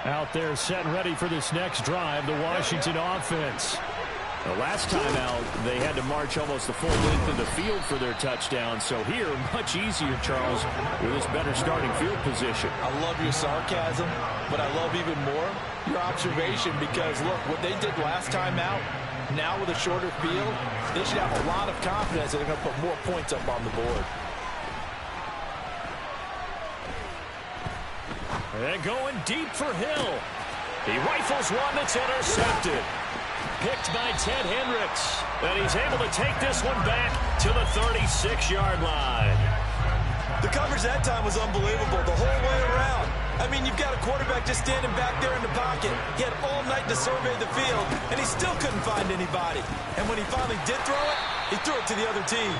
Out there set and ready for this next drive, the Washington offense. The last time out, they had to march almost the full length of the field for their touchdown. So here, much easier, Charles, with this better starting field position. I love your sarcasm, but I love even more your observation because, look, what they did last time out, now with a shorter field, they should have a lot of confidence that they're going to put more points up on the board. And going deep for Hill. He rifles one that's intercepted. Picked by Ted Hendricks. And he's able to take this one back to the 36-yard line. The coverage that time was unbelievable the whole way around. I mean, you've got a quarterback just standing back there in the pocket. He had all night to survey the field, and he still couldn't find anybody. And when he finally did throw it, he threw it to the other team.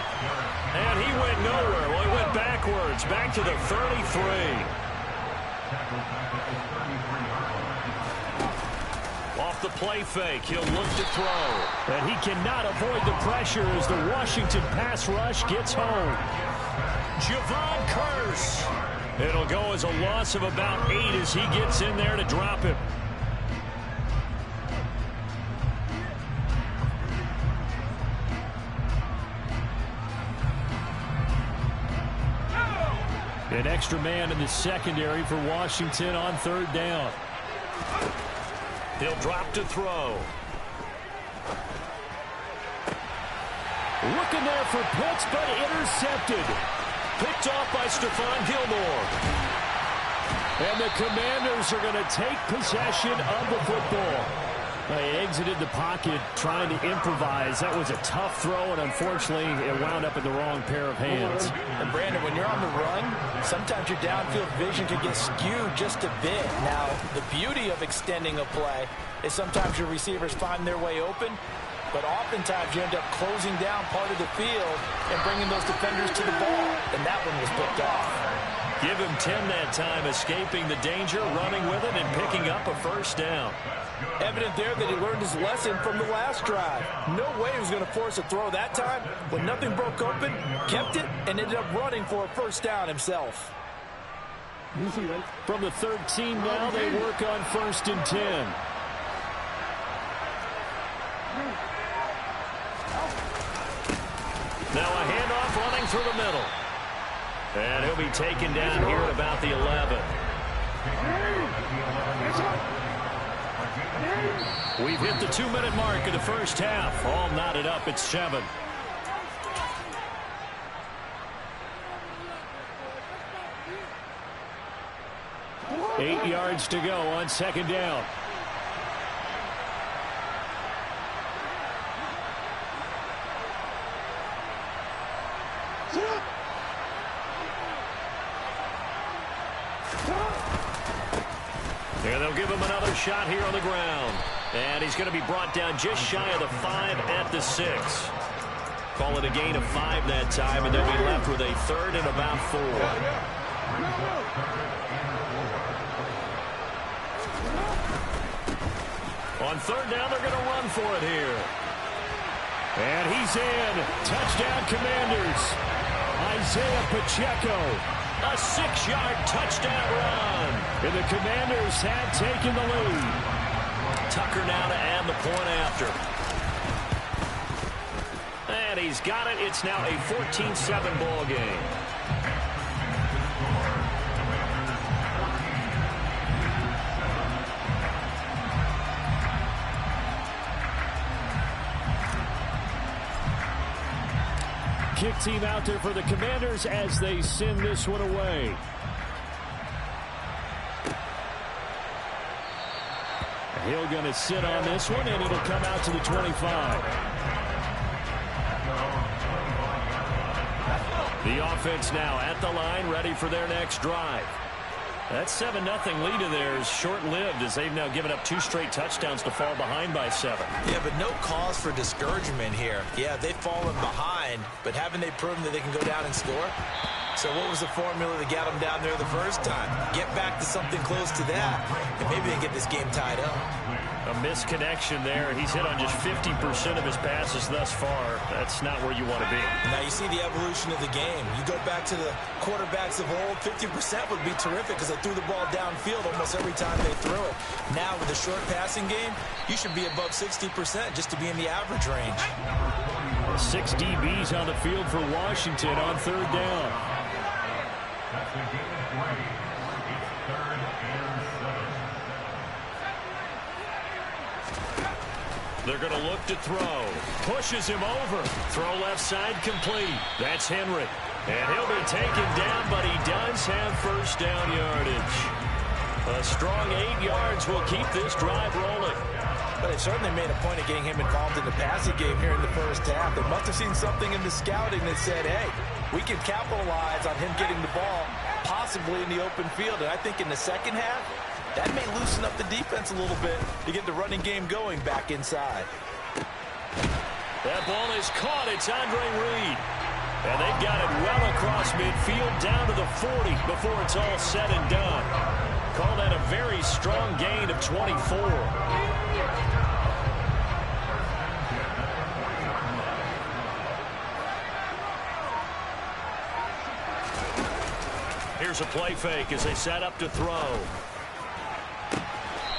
And he went nowhere. Well, he went backwards, back to the 33. Off the play fake, he'll look to throw. And he cannot avoid the pressure as the Washington pass rush gets home. Javon Curse. It'll go as a loss of about 8 as he gets in there to drop him. An extra man in the secondary for Washington on third down. He'll drop to throw. Looking there for Pitts, but intercepted. Picked off by Stephon Gilmore. And the Commanders are going to take possession of the football. They exited the pocket trying to improvise. That was a tough throw, and unfortunately, it wound up in the wrong pair of hands. And Brandon, when you're on the run, sometimes your downfield vision can get skewed just a bit. Now, the beauty of extending a play is sometimes your receivers find their way open, but oftentimes you end up closing down part of the field and bringing those defenders to the ball, and that one was picked off. Give him 10 that time, escaping the danger, running with it, and picking up a first down. Evident there that he learned his lesson from the last drive. No way he was going to force a throw that time. When nothing broke open, kept it, and ended up running for a first down himself. From the 13 now, they work on 1st and 10. Now a handoff running through the middle. And he'll be taken down here at about the 11. We've hit the 2-minute mark of the first half. All knotted up at 7. Eight yards to go on second down. And they'll give him another shot here on the ground. And he's going to be brought down just shy of the 5 at the 6. Call it a gain of 5 that time, and they'll be left with a 3rd and about 4. On 3rd down, they're going to run for it here. And he's in. Touchdown, Commanders. Isaiah Pacheco. A 6-yard touchdown run. And the Commanders have taken the lead. Tucker now to add the point after. And he's got it. It's now a 14-7 ball game. Kick team out there for the Commanders as they send this one away. Hill going to sit on this one, and it'll come out to the 25. The offense now at the line, ready for their next drive. That 7-0 lead of theirs short-lived as they've now given up 2 straight touchdowns to fall behind by 7. Yeah, but no cause for discouragement here. Yeah, they've fallen behind, but haven't they proven that they can go down and score? So what was the formula that got them down there the first time? Get back to something close to that, and maybe they get this game tied up. A misconnection there. He's hit on just 50% of his passes thus far. That's not where you want to be. Now you see the evolution of the game. You go back to the quarterbacks of old, 50% would be terrific because they threw the ball downfield almost every time they threw it. Now with the short passing game, you should be above 60% just to be in the average range. 6 DBs on the field for Washington on third down. They're going to look to throw. Pushes him over. Throw left side complete. That's Henry. And he'll be taken down, but he does have first down yardage. A strong 8 yards will keep this drive rolling. But they certainly made a point of getting him involved in the passing game here in the first half. They must have seen something in the scouting that said, hey, we can capitalize on him getting the ball possibly in the open field. And I think in the second half, that may loosen up the defense a little bit to get the running game going back inside. That ball is caught. It's Andre Reed. And they've got it well across midfield down to the 40 before it's all said and done. Call that a very strong gain of 24. Here's a play fake as they set up to throw.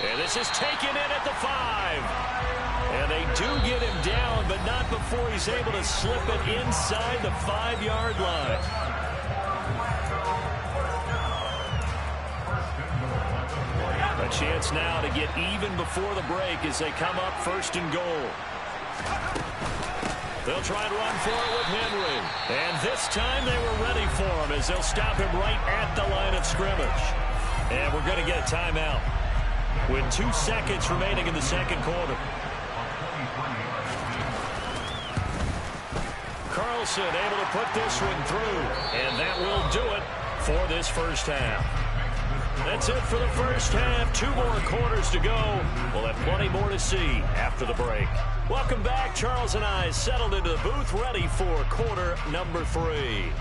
And this is taken in at the 5. And they do get him down, but not before he's able to slip it inside the 5-yard line. A chance now to get even before the break as they come up first and goal. They'll try and run for it with Henry. And this time they were ready for him as they'll stop him right at the line of scrimmage. And we're going to get a timeout with 2 seconds remaining in the second quarter. Carlson able to put this one through. And that will do it for this first half. That's it for the first half. 2 more quarters to go. We'll have plenty more to see after the break. Welcome back. Charles and I settled into the booth, ready for quarter number 3.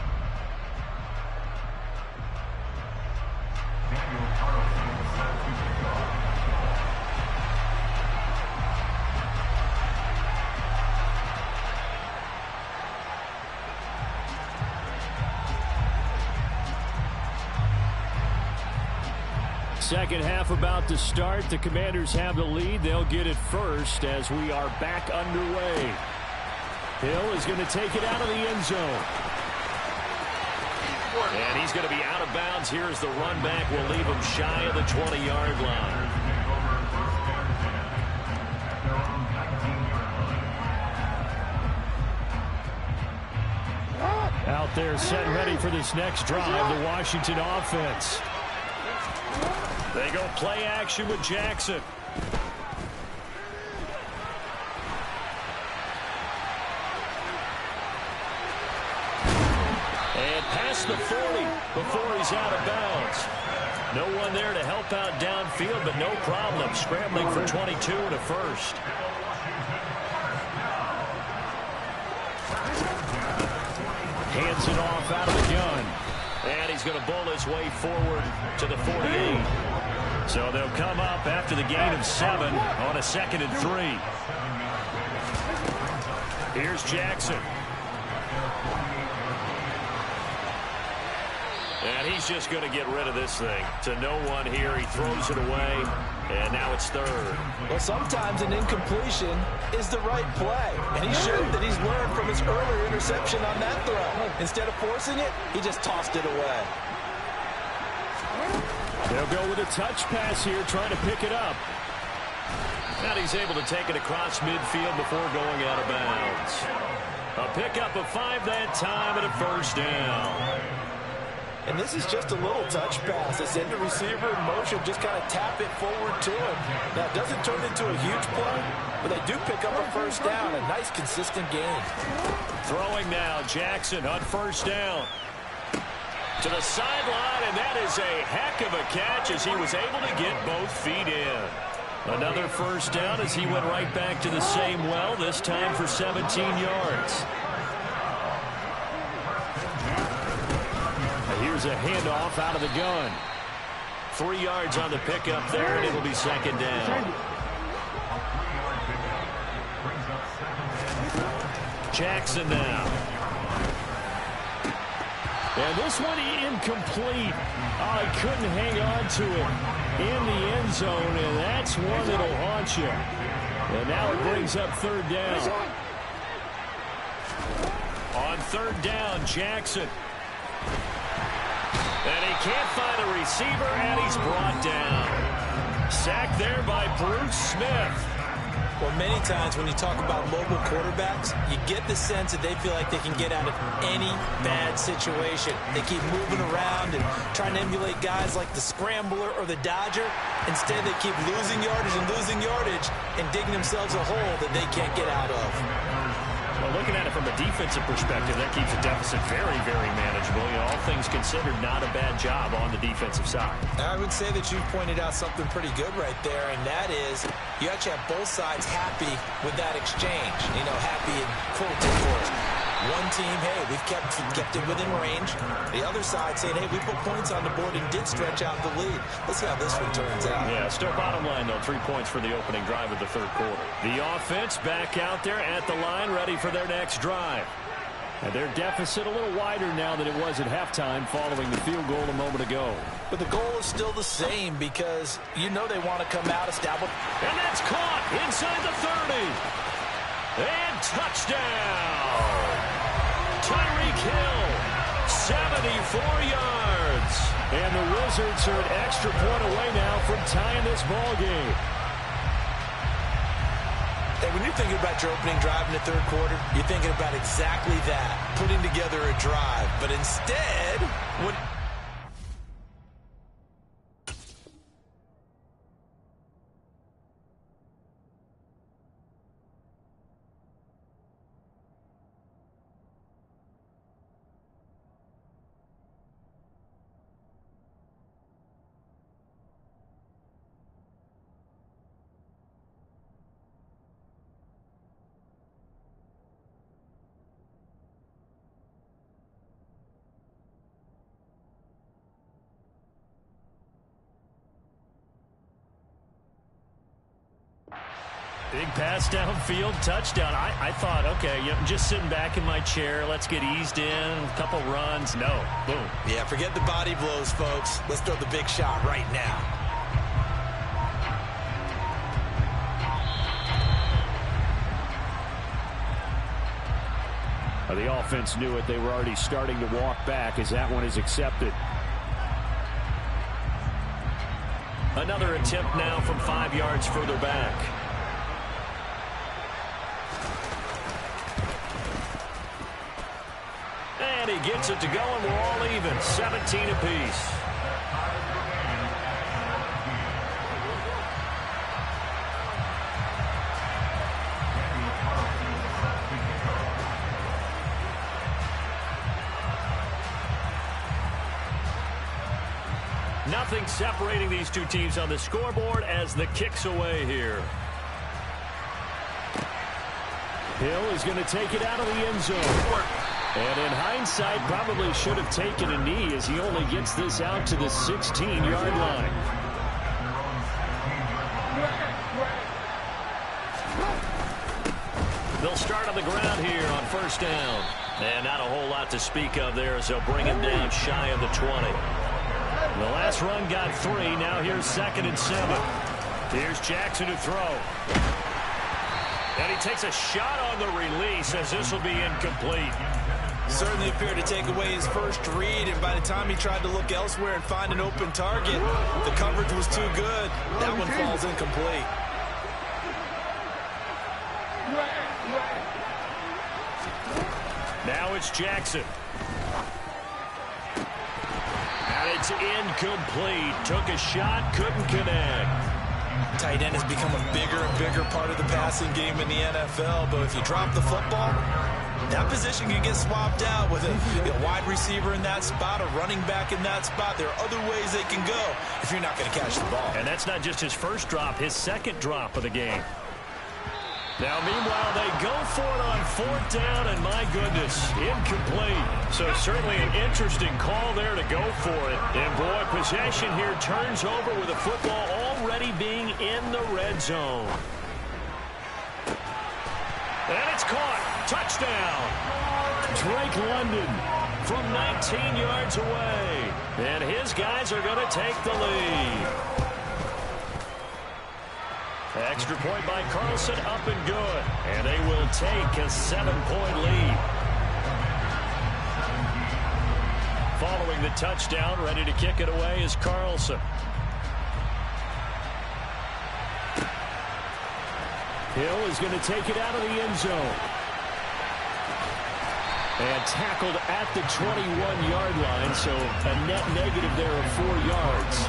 Second half about to start. The Commanders have the lead. They'll get it first as we are back underway. Hill is going to take it out of the end zone. And he's going to be out of bounds here as the run back will leave him shy of the 20-yard line. Out there set ready for this next drive, the Washington offense. They go play action with Jackson. And past the 40 before he's out of bounds. No one there to help out downfield, but no problem scrambling for 22 and a first. Hands it off out of the gun. And he's going to bowl his way forward to the 48. So they'll come up after the gain of 7 on a 2nd and 3. Here's Jackson. And he's just going to get rid of this thing. To no one here. He throws it away. And now it's 3rd. Well, sometimes an incompletion is the right play. And he showed that he's learned from his earlier interception on that throw. Instead of forcing it, he just tossed it away. They'll go with a touch pass here, trying to pick it up. And he's able to take it across midfield before going out of bounds. A pickup of 5 that time and a first down. And this is just a little touch pass. They send the receiver in motion, just kind of tap it forward to him. Now, it doesn't turn into a huge play, but they do pick up a first down. A nice, consistent gain. Throwing now, Jackson on first down. To the sideline, and that is a heck of a catch as he was able to get both feet in. Another first down as he went right back to the same well, this time for 17 yards. Here's a handoff out of the gun. 3 yards on the pickup there, and it'll be 2nd down. Jackson now. And this one incomplete. Oh, he couldn't hang on to it in the end zone, and that's one that'll haunt you. And now it brings up third down. On third down, Jackson. And he can't find a receiver, and he's brought down. Sacked there by Bruce Smith. Well, many times when you talk about mobile quarterbacks, you get the sense that they feel like they can get out of any bad situation. They keep moving around and trying to emulate guys like the Scrambler or the Dodger. Instead, they keep losing yardage and digging themselves a hole that they can't get out of. Well, looking at it from a defensive perspective, that keeps the deficit very, very manageable. You know, all things considered, not a bad job on the defensive side. I would say that you've pointed out something pretty good right there, and that is you actually have both sides happy with that exchange. You know, happy in quotes, of course. One team, hey, we've kept it within range. The other side saying, hey, we put points on the board and did stretch out the lead. Let's see how this one turns out. Yeah, still bottom line, though, 3 points for the opening drive of the third quarter. The offense back out there at the line, ready for their next drive. And their deficit a little wider now than it was at halftime following the field goal a moment ago. But the goal is still the same because you know they want to come out established. And that's caught inside the 30. And touchdown. Tyreek Hill, 74 yards. And the Wizards are an extra point away now from tying this ball game. Hey, when you're thinking about your opening drive in the third quarter, you're thinking about exactly that, putting together a drive. But instead, what... Big pass downfield, touchdown. I thought, okay, I'm just sitting back in my chair. Let's get eased in, a couple runs. No, boom. Yeah, forget the body blows, folks. Let's throw the big shot right now. The offense knew it. They were already starting to walk back as that one is accepted. Another attempt now from 5 yards further back. And he gets it to go, and we're all even, 17 apiece. Nothing separating these two teams on the scoreboard as the kick's away here. Hill is going to take it out of the end zone. And in hindsight, probably should have taken a knee as he only gets this out to the 16-yard line. They'll start on the ground here on first down. And not a whole lot to speak of there as they'll bring him down shy of the 20. The last run got 3. Now here's 2nd and 7. Here's Jackson to throw. And he takes a shot on the release as this will be incomplete. Certainly appeared to take away his first read, and by the time he tried to look elsewhere and find an open target, the coverage was too good. That one falls incomplete. Now it's Jackson. And it's incomplete. Took a shot, couldn't connect. Tight end has become a bigger and bigger part of the passing game in the NFL, but if you drop the football, that position can get swapped out with a wide receiver in that spot, a running back in that spot. There are other ways they can go if you're not going to catch the ball. And that's not just his first drop, his second drop of the game. Now, meanwhile, they go for it on 4th down, and my goodness, incomplete. So certainly an interesting call there to go for it. And, boy, possession here turns over with the football already being in the red zone. And it's caught. Touchdown. Drake London from 19 yards away. And his guys are going to take the lead. Extra point by Carlson, up and good. And they will take a 7-point lead. Following the touchdown, ready to kick it away is Carlson. Hill is going to take it out of the end zone. And tackled at the 21-yard line, so a net negative there of 4 yards.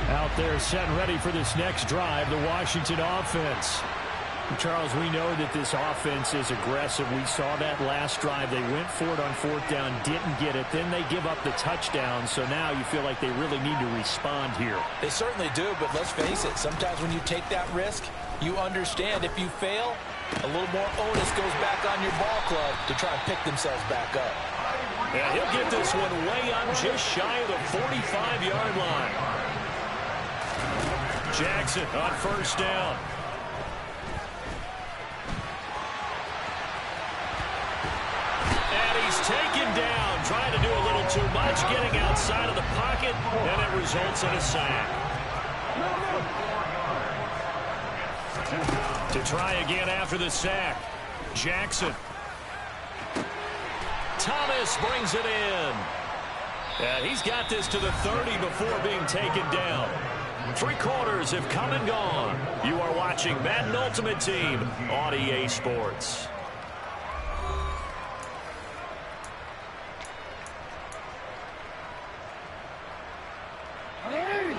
Out there set and ready for this next drive, the Washington offense. Charles, we know that this offense is aggressive. We saw that last drive. They went for it on 4th down, didn't get it. Then they give up the touchdown, so now you feel like they really need to respond here. They certainly do, but let's face it, sometimes when you take that risk, you understand if you fail, a little more onus goes back on your ball club to try and pick themselves back up. Yeah, he'll get this one way up just shy of the 45-yard line. Jackson on 1st down. And he's taken down, trying to do a little too much, getting outside of the pocket, and it results in a sack. To try again after the sack, Jackson. Thomas brings it in. And he's got this to the 30 before being taken down. 3 quarters have come and gone. You are watching Madden Ultimate Team on EA Sports.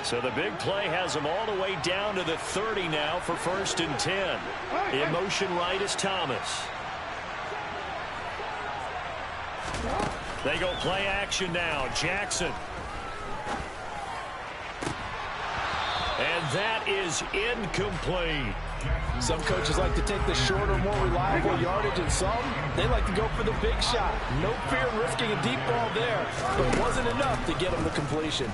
So the big play has them all the way down to the 30 now for 1st and 10. In motion right is Thomas. They go play action now. Jackson. And that is incomplete. Some coaches like to take the shorter, more reliable yardage, and some, they like to go for the big shot. No fear in risking a deep ball there, but it wasn't enough to get them the completion.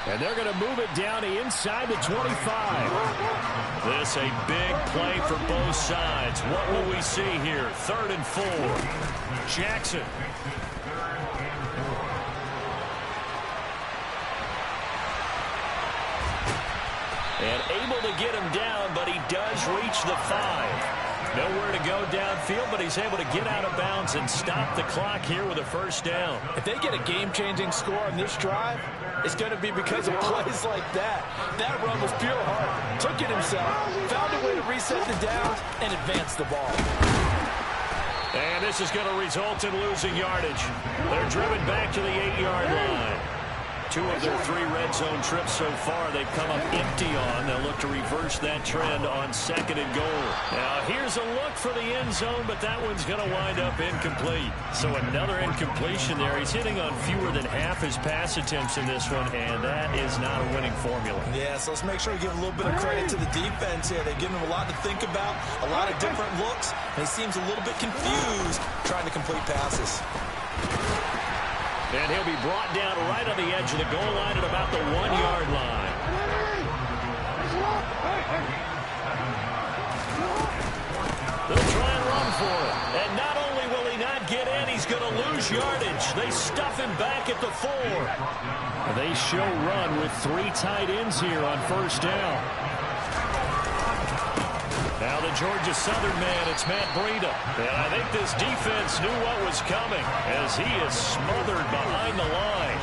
And they're going to move it down to inside the 25. This a big play for both sides. What will we see here? 3rd and 4. Jackson. And able to get him down, but he does reach the 5. Nowhere to go downfield, but he's able to get out of bounds and stop the clock here with a 1st down. If they get a game-changing score on this drive, it's going to be because of plays like that. That run was pure heart. Took it himself, found a way to reset the downs, and advance the ball. And this is going to result in losing yardage. They're driven back to the 8-yard line. 2 of their 3 red zone trips so far they've come up empty on. They'll look to reverse that trend on 2nd and goal. Now here's a look for the end zone, but that one's going to wind up incomplete. So another incompletion there. He's hitting on fewer than half his pass attempts in this one, and that is not a winning formula. Yeah, so let's make sure we give a little bit of credit to the defense here. They've given him a lot to think about, a lot of different looks, and he seems a little bit confused trying to complete passes. And he'll be brought down right on the edge of the goal line at about the 1-yard line. They'll try and run for it. And not only will he not get in, he's going to lose yardage. They stuff him back at the 4. They show run with 3 tight ends here on 1st down. Now the Georgia Southern man, it's Matt Breida. And I think this defense knew what was coming as he is smothered behind the line.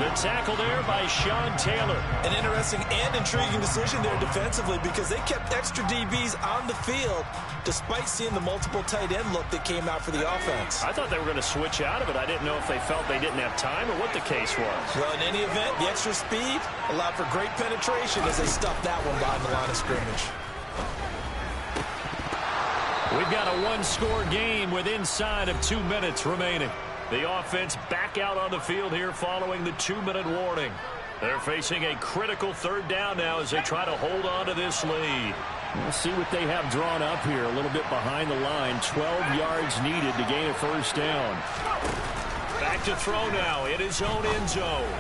The tackle there by Sean Taylor. An interesting and intriguing decision there defensively because they kept extra DBs on the field despite seeing the multiple tight end look that came out for the offense. I thought they were going to switch out of it. I didn't know if they felt they didn't have time or what the case was. Well, in any event, the extra speed allowed for great penetration as they stuffed that one behind the line of scrimmage. We've got a 1-score game with inside of 2 minutes remaining. The offense back out on the field here following the 2-minute warning. They're facing a critical 3rd down now as they try to hold on to this lead. We'll see what they have drawn up here. A little bit behind the line. 12 yards needed to gain a 1st down. Back back to throw now in his own end zone.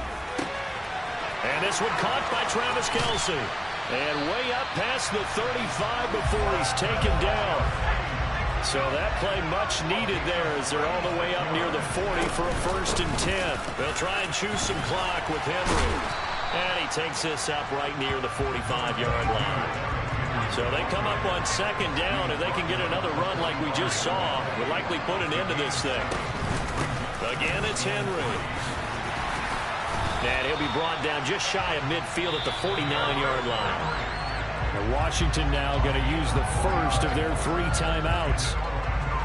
And this one caught by Travis Kelce. And way up past the 35 before he's taken down. So that play much needed there as they're all the way up near the 40 for a 1st and 10. They'll try and choose some clock with Henry. And he takes this up right near the 45-yard line. So they come up on 2nd down. If they can get another run like we just saw, would likely put an end to this thing. Again, it's Henry. And he'll be brought down just shy of midfield at the 49-yard line. And Washington now going to use the first of their 3 timeouts,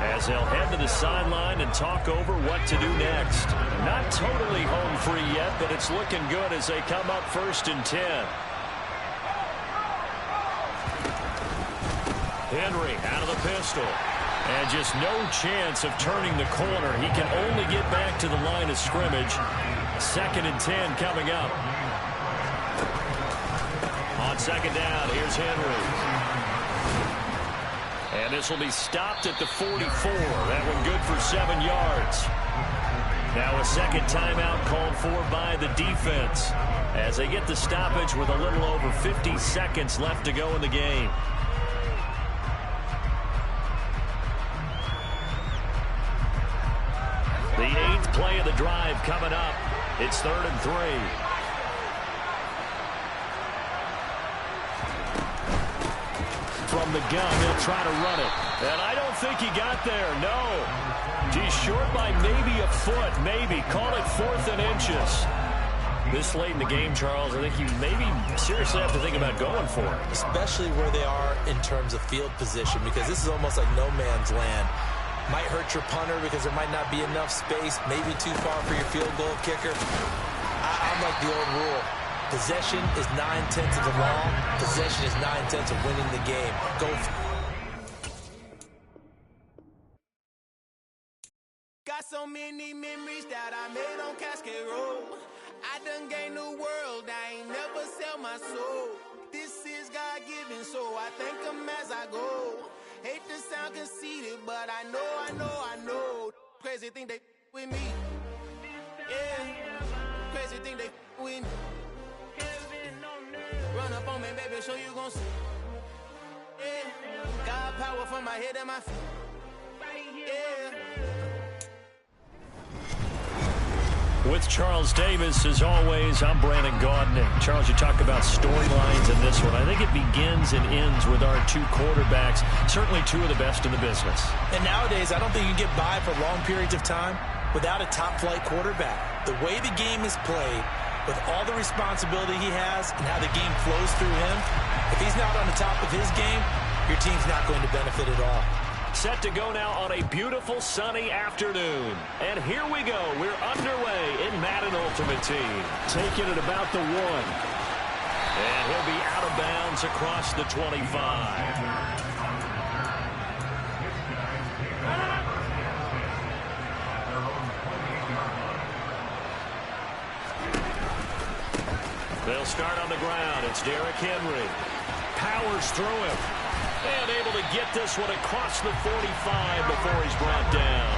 as they'll head to the sideline and talk over what to do next. Not totally home free yet, but it's looking good as they come up 1st and 10. Henry out of the pistol. And just no chance of turning the corner. He can only get back to the line of scrimmage. 2nd and 10 coming up. On 2nd down, here's Henry. And this will be stopped at the 44. That one good for 7 yards. Now a 2nd timeout called for by the defense as they get the stoppage with a little over 50 seconds left to go in the game. The 8th play of the drive coming up. It's 3rd and 3. From the gun, they'll try to run it. And I don't think he got there, no. He's short by maybe a foot, maybe. Call it 4th and inches. This late in the game, Charles, I think you maybe seriously have to think about going for it. Especially where they are in terms of field position, because this is almost like no man's land. Might hurt your punter because there might not be enough space, maybe too far for your field goal kicker. I'm like the old rule. Possession is 9/10 of the law. Possession is 9/10 of winning the game. Go for it. Got so many memories that I made on Cascade Road. I done gained the world, I ain't never sell my soul. This is God-given, so I thank him as I go. Hate to sound conceited, but I know. Crazy thing they with me. Yeah. Crazy thing they with me. Run up on me, baby, show you gon' see. Yeah. God power from my head and my feet. Yeah. With Charles Davis, as always, I'm Brandon Gaudin. Charles, you talk about storylines in this one. I think it begins and ends with our 2 quarterbacks, certainly 2 of the best in the business. And nowadays, I don't think you can get by for long periods of time without a top-flight quarterback. The way the game is played, with all the responsibility he has and how the game flows through him, if he's not on the top of his game, your team's not going to benefit at all. Set to go now on a beautiful sunny afternoon. And here we go. We're underway in Madden Ultimate Team. Taking it about the 1. And he'll be out of bounds across the 25. They'll start on the ground. It's Derrick Henry. Powers through him. And able to get this one across the 45 before he's brought down.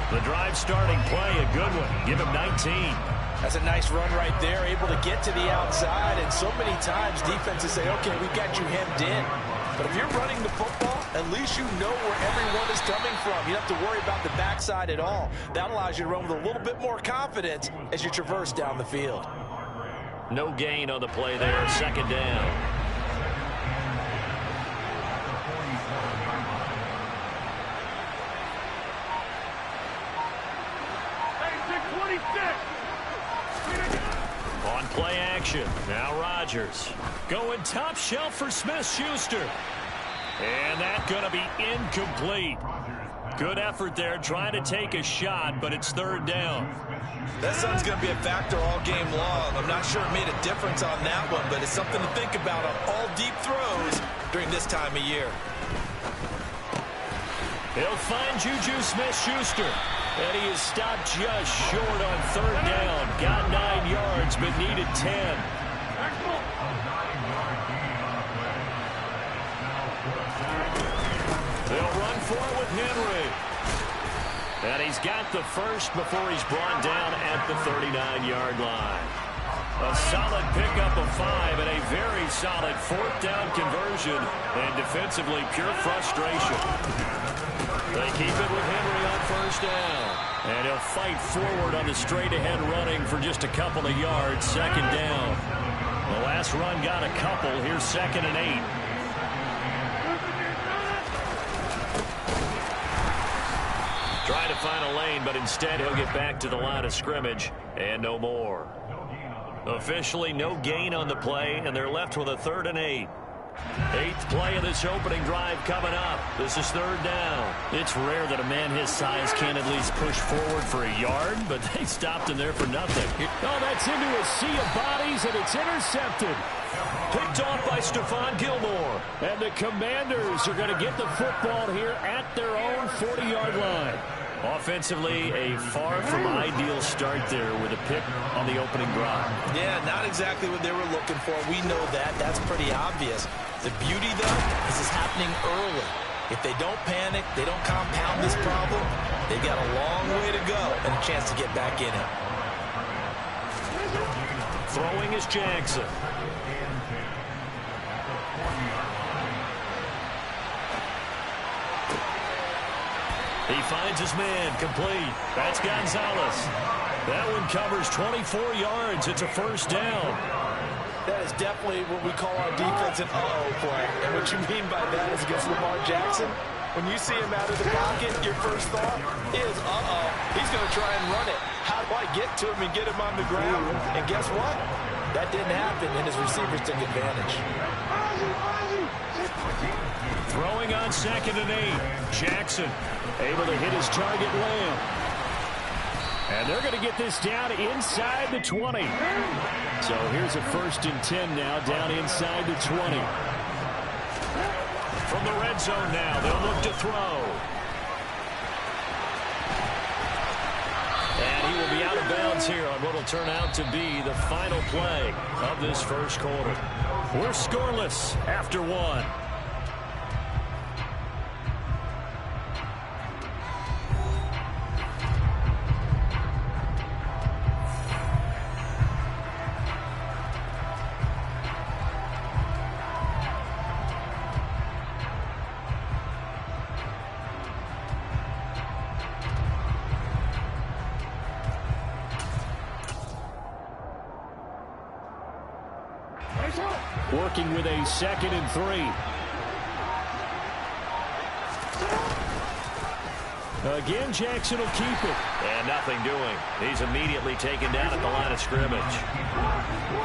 The drive starting play, a good one. Give him 19. That's a nice run right there, able to get to the outside. And so many times defenses say, okay, we got you hemmed in. But if you're running the football, at least you know where everyone is coming from. You don't have to worry about the backside at all. That allows you to run with a little bit more confidence as you traverse down the field. No gain on the play there, 2nd down. On play action, now Rodgers. Going top shelf for Smith-Schuster. And that's going to be incomplete. Good effort there, trying to take a shot, but it's 3rd down. That sun's going to be a factor all game long. I'm not sure it made a difference on that one, but it's something to think about on all deep throws during this time of year. He'll find Juju Smith-Schuster. And he is stopped just short on 3rd down. Got 9 yards, but needed 10. They'll run for it with Henry. And he's got the first before he's brought down at the 39-yard line. A solid pickup of 5 and a very solid fourth down conversion. And defensively, pure frustration. They keep it with Henry on first down. And he'll fight forward on the straight-ahead running for just a couple of yards. Second down. The last run got a couple. Here's 2nd and 8. Trying to find a lane, but instead he'll get back to the line of scrimmage and no more. Officially no gain on the play, and they're left with a 3rd and 8. 8th play of this opening drive coming up. This is 3rd down. It's rare that a man his size can at least push forward for a yard, but they stopped him there for nothing. Oh, that's into a sea of bodies, and it's intercepted. Picked off by Stephon Gilmore. And the Commanders are going to get the football here at their own 40-yard line. Offensively, a far from ideal start there with a pick on the opening drive. Yeah, not exactly what they were looking for. We know that. That's pretty obvious. The beauty, though, is it's happening early. If they don't panic, they don't compound this problem, they've got a long way to go and a chance to get back in it. Throwing is Jackson. He finds his man, complete. That's Gonzalez. That one covers 24 yards. It's a first down. That is definitely what we call on defense an uh-oh play. And what you mean by that is against Lamar Jackson, when you see him out of the pocket, your first thought is, uh-oh, he's going to try and run it. How do I get to him and get him on the ground? And guess what? That didn't happen, and his receivers took advantage. Throwing on 2nd and 8. Jackson able to hit his target, Lamb. And they're going to get this down inside the 20. So here's a 1st and 10 now, down inside the 20. From the red zone now, they'll look to throw. And he will be out of bounds here on what will turn out to be the final play of this first quarter. We're scoreless after 1. Working with a 2nd and 3. Again, Jackson will keep it. And nothing doing. He's immediately taken down at the line of scrimmage.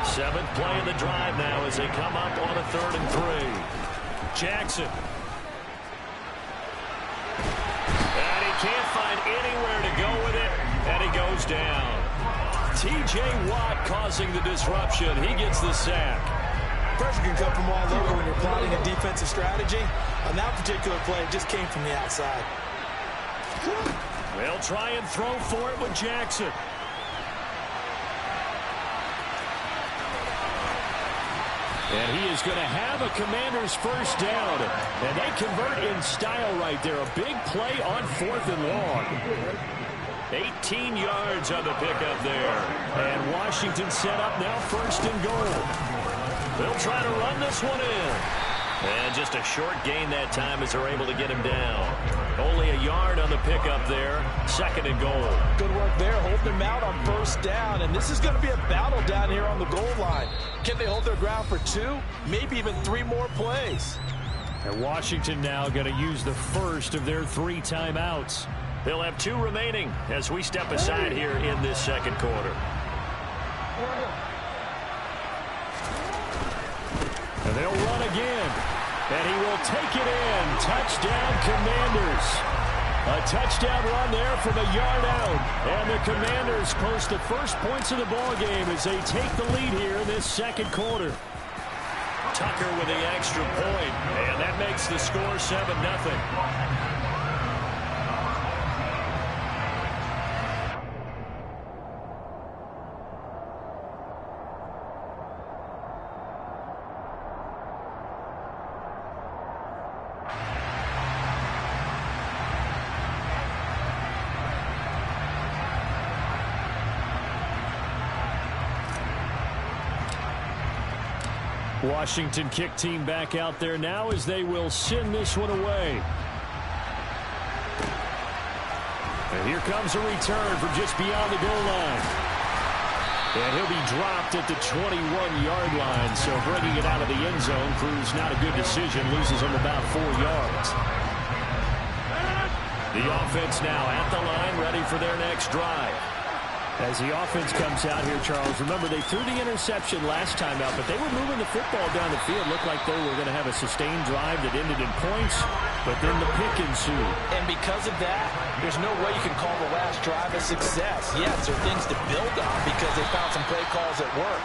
7th play of the drive now as they come up on a 3rd and 3. Jackson. And he can't find anywhere to go with it, and he goes down. T.J. Watt causing the disruption. He gets the sack. Pressure can come from all over when you're plotting a defensive strategy. On that particular play, it just came from the outside. They'll try and throw for it with Jackson. And he is going to have a Commander's first down. And they convert in style right there. A big play on 4th and long. 18 yards on the pickup there. And Washington set up now 1st and goal. They'll try to run this one in. And just a short gain that time as they're able to get him down. Only a yard on the pickup there. 2nd and goal. Good work there, holding him out on 1st down. And this is going to be a battle down here on the goal line. Can they hold their ground for 2, maybe even 3 more plays? And Washington now going to use the first of their 3 timeouts. They'll have 2 remaining as we step aside here in this second quarter. And they'll run again. And he will take it in. Touchdown, Commanders. A touchdown run there from a yard out. And the Commanders post the first points of the ball game as they take the lead here in this second quarter. Tucker with the extra point. And that makes the score 7-0. Washington kick team back out there now as they will send this one away. And here comes a return from just beyond the goal line. And he'll be dropped at the 21-yard line. So bringing it out of the end zone proves not a good decision. Loses him about 4 yards. The offense now at the line, ready for their next drive. As the offense comes out here, Charles, remember they threw the interception last time out, but they were moving the football down the field. Looked like they were going to have a sustained drive that ended in points, but then the pick ensued. And because of that, there's no way you can call the last drive a success. Yes, there are things to build on because they found some play calls that work.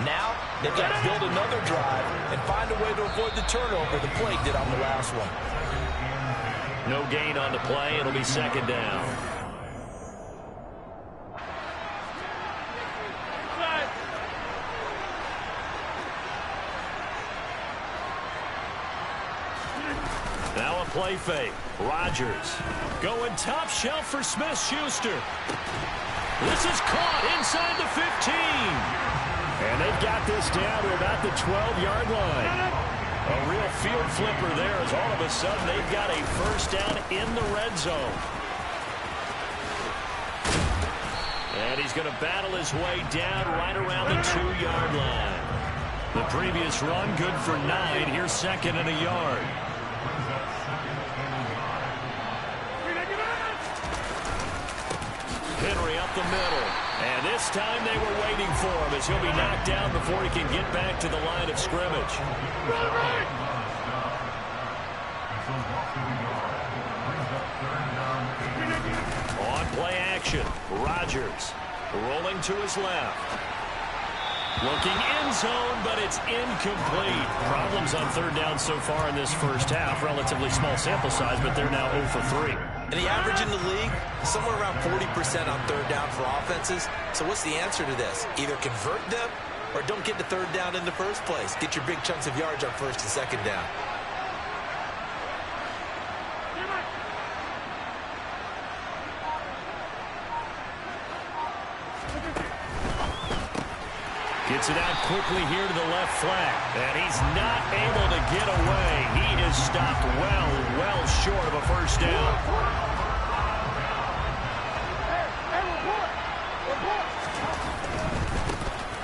Now, they've got to build another drive and find a way to avoid the turnover the play did on the last one. No gain on the play. It'll be second down. Now a play fake. Rodgers going top shelf for Smith-Schuster. This is caught inside the 15. And they've got this down to about the 12-yard line. A real field flipper there as all of a sudden they've got a first down in the red zone. And he's going to battle his way down right around the 2-yard line. The previous run good for 9. Here's second and a yard. Henry up the middle. And this time they were waiting for him as he'll be knocked down before he can get back to the line of scrimmage. On play action, Rodgers rolling to his left. Looking end zone, but it's incomplete. Problems on third down so far in this first half. Relatively small sample size, but they're now 0 for 3. And the average in the league, somewhere around 40% on third down for offenses. So what's the answer to this? Either convert them or don't get to third down in the first place. Get your big chunks of yards on first and second down. Gets it out quickly here to the left flank. And he's not able to get away. He is stopped well short of a first down.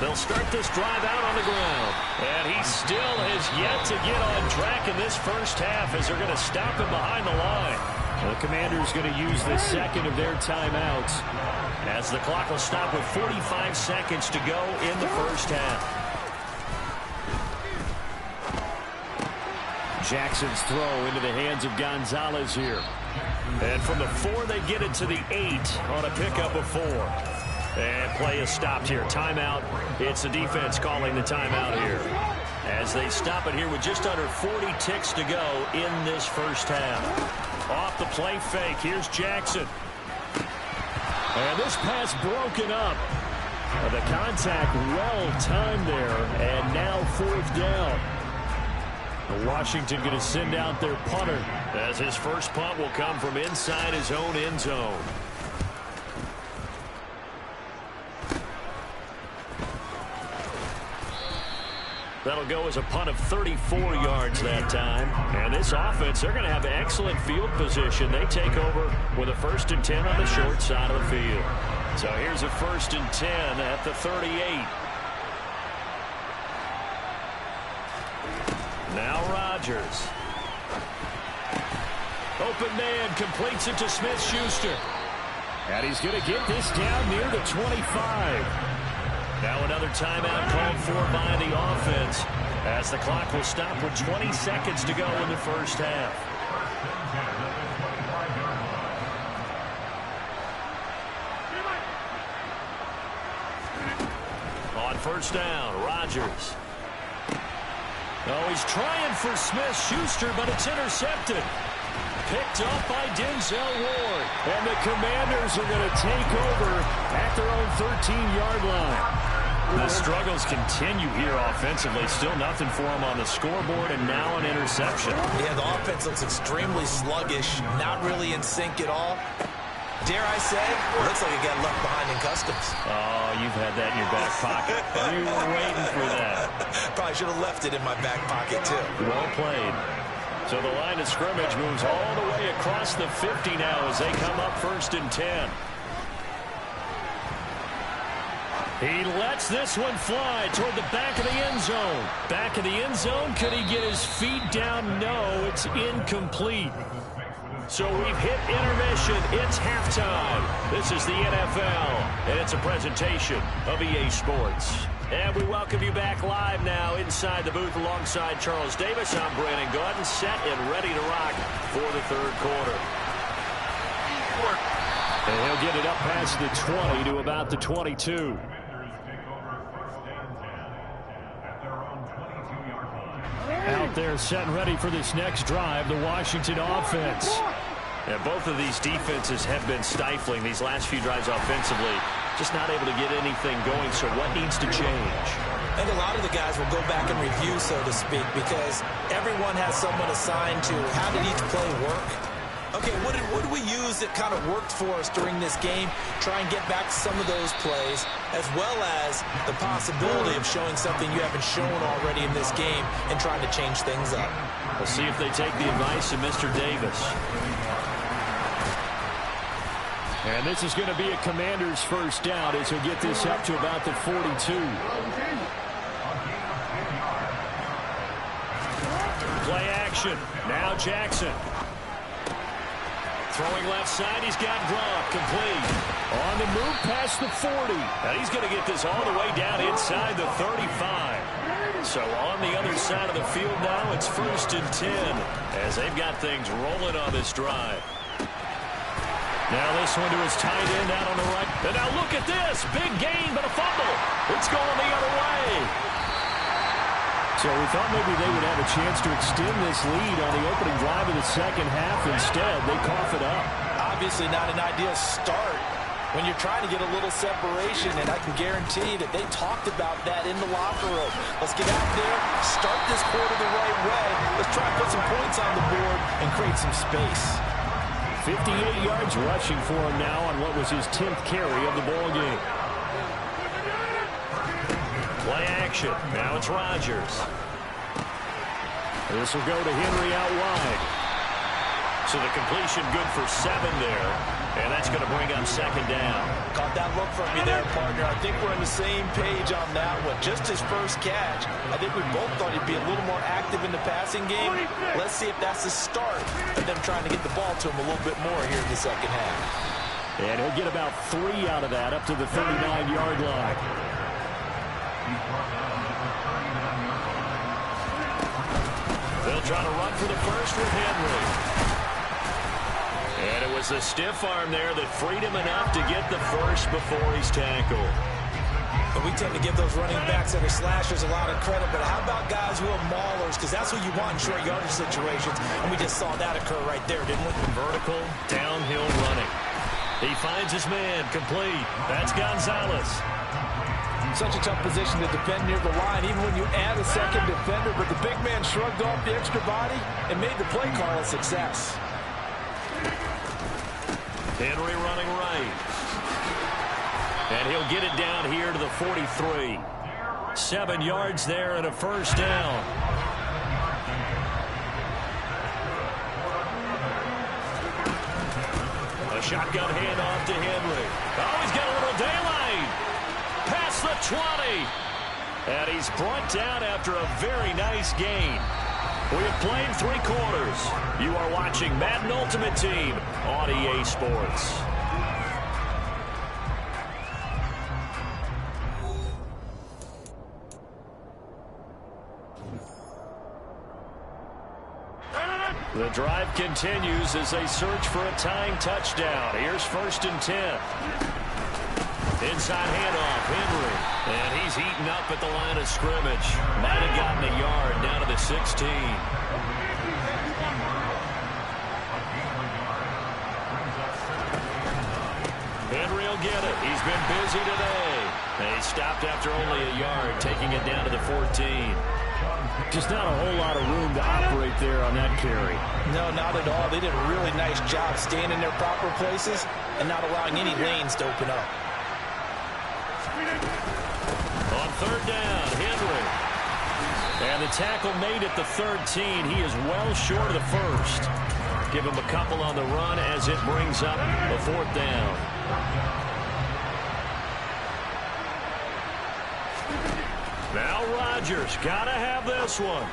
They'll start this drive out on the ground. And he still has yet to get on track in this first half as they're going to stop him behind the line. The Commanders going to use the second of their timeouts, as the clock will stop with 45 seconds to go in the first half. Jackson's throw into the hands of Gonzalez here. And from the 4, they get it to the 8 on a pickup of 4. And play is stopped here. Timeout. It's the defense calling the timeout here, as they stop it here with just under 40 ticks to go in this first half. Off the play fake. Here's Jackson. And this pass broken up. The contact well timed there. And now 4th down. Washington going to send out their punter, as his first punt will come from inside his own end zone. That'll go as a punt of 34 yards that time. And this offense, they're going to have excellent field position. They take over with a 1st and 10 on the short side of the field. So here's a 1st and 10 at the 38. Now Rodgers. Open man, completes it to Smith-Schuster. And he's going to get this down near the 25. Now another timeout called for by the offense, as the clock will stop with 20 seconds to go in the first half. On first down, Rodgers. Oh, he's trying for Smith-Schuster, but it's intercepted. Picked up by Denzel Ward. And the Commanders are going to take over at their own 13-yard line. The struggles continue here offensively. Still nothing for them on the scoreboard, and now an interception. Yeah, the offense looks extremely sluggish, not really in sync at all. Dare I say, looks like it got left behind in customs. Oh, you've had that in your back pocket. You were waiting for that. probably should have left it in my back pocket, too. Well played. So the line of scrimmage moves all the way across the 50 now as they come up 1st and 10. He lets this one fly toward the back of the end zone. Back of the end zone. Could he get his feet down? No, it's incomplete. So we've hit intermission. It's halftime. This is the NFL, and it's a presentation of EA Sports. And we welcome you back live now inside the booth alongside Charles Davis. I'm Brandon Gaudin, set and ready to rock for the third quarter. And he'll get it up past the 20 to about the 22. Out there set and ready for this next drive, the Washington offense. And both of these defenses have been stifling these last few drives offensively. Just not able to get anything going, so what needs to change? I think a lot of the guys will go back and review, so to speak, because everyone has someone assigned to how did each play work. Okay, what did we use that kind of worked for us during this game? Try and get back to some of those plays, as well as the possibility of showing something you haven't shown already in this game and trying to change things up. We'll see if they take the advice of Mr. Davis. And this is going to be a Commander's first down as he'll get this up to about the 42. Play action. Now Jackson. Throwing left side, he's got Gronk, complete. On the move past the 40. And he's going to get this all the way down inside the 35. So on the other side of the field now, it's 1st and 10 as they've got things rolling on this drive. Now this one to his tight end out on the right. And now look at this. Big gain, but a fumble. It's going the other way. So we thought maybe they would have a chance to extend this lead on the opening drive of the second half. Instead, they cough it up. Obviously not an ideal start when you're trying to get a little separation, and I can guarantee that they talked about that in the locker room. Let's get out there, start this quarter the right way. Let's try and put some points on the board and create some space. 58 yards rushing for him now on what was his 10th carry of the ball game. Play action. Now it's Rodgers. This will go to Henry out wide. So the completion good for 7 there. And that's going to bring up 2nd down. Caught that look from me there, partner. I think we're on the same page on that one. Just his first catch. I think we both thought he'd be a little more active in the passing game. Let's see if that's the start of them trying to get the ball to him a little bit more here in the second half. And he'll get about 3 out of that up to the 39-yard line. They'll try to run for the first with Henry. And it was a stiff arm there that freed him enough to get the first before he's tackled. But we tend to give those running backs that are slashers a lot of credit, but how about guys who are maulers? Because that's what you want in short yardage situations, and we just saw that occur right there, didn't we? Vertical, downhill running. He finds his man, complete. That's Gonzalez. Such a tough position to defend near the line, even when you add a second defender, but the big man shrugged off the extra body and made the play call a success. Henry running right. And he'll get it down here to the 43. 7 yards there and a first down. A shotgun handoff to Henry. Oh, he's got a little daylight. Past the 20. And he's brought down after a very nice gain. We have played 3 quarters. You are watching Madden Ultimate Team on EA Sports. The drive continues as they search for a tying touchdown. Here's 1st and 10. Inside handoff, Henry. And he's eaten up at the line of scrimmage. Might have gotten a yard down to the 16. Henry will get it. He's been busy today. And he stopped after only a yard, taking it down to the 14. Just not a whole lot of room to operate there on that carry. No, not at all. They did a really nice job staying in their proper places and not allowing any lanes to open up. On 3rd down, Henry. And the tackle made at the 13. He is well short of the first. Give him a couple on the run as it brings up a 4th down. Now Rodgers got to have this one.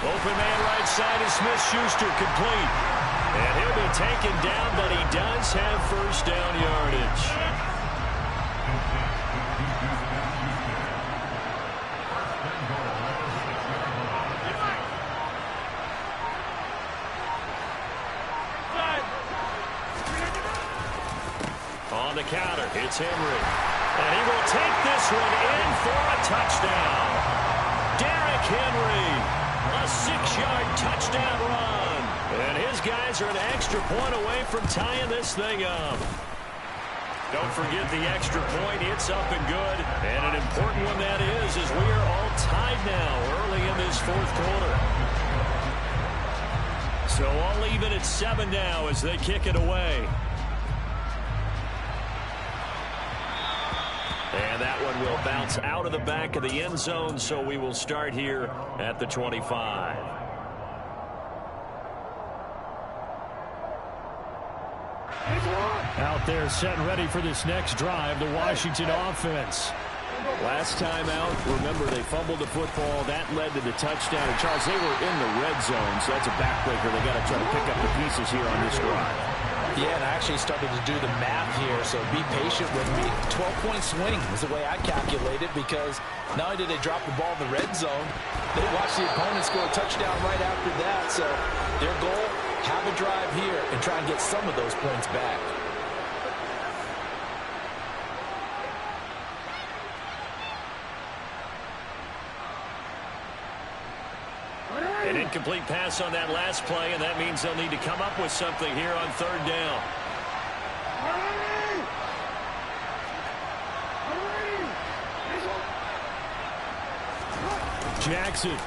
Open man right side is Smith-Schuster, complete. And he'll be taken down, but he does have first down yardage. On the counter, it's Henry. And he will take this one in for a touchdown. Derrick Henry, a 6-yard touchdown run. And his guys are an extra point away from tying this thing up. Don't forget the extra point. It's up and good. And an important one that is as we are all tied now early in this 4th quarter. So all even at 7 now as they kick it away. And that one will bounce out of the back of the end zone, so we will start here at the 25. Out there set and ready for this next drive, the Washington offense. Last time out, remember they fumbled the football. That led to the touchdown. And Charles, they were in the red zone, so that's a backbreaker. They got to try to pick up the pieces here on this drive. Yeah, and I actually started to do the math here, so be patient with me. 12-point swing is the way I calculate it, because not only did they drop the ball in the red zone, they watched the opponent score a touchdown right after that. So their goal, have a drive here and try and get some of those points back. An incomplete pass on that last play, and that means they'll need to come up with something here on 3rd down. Jackson.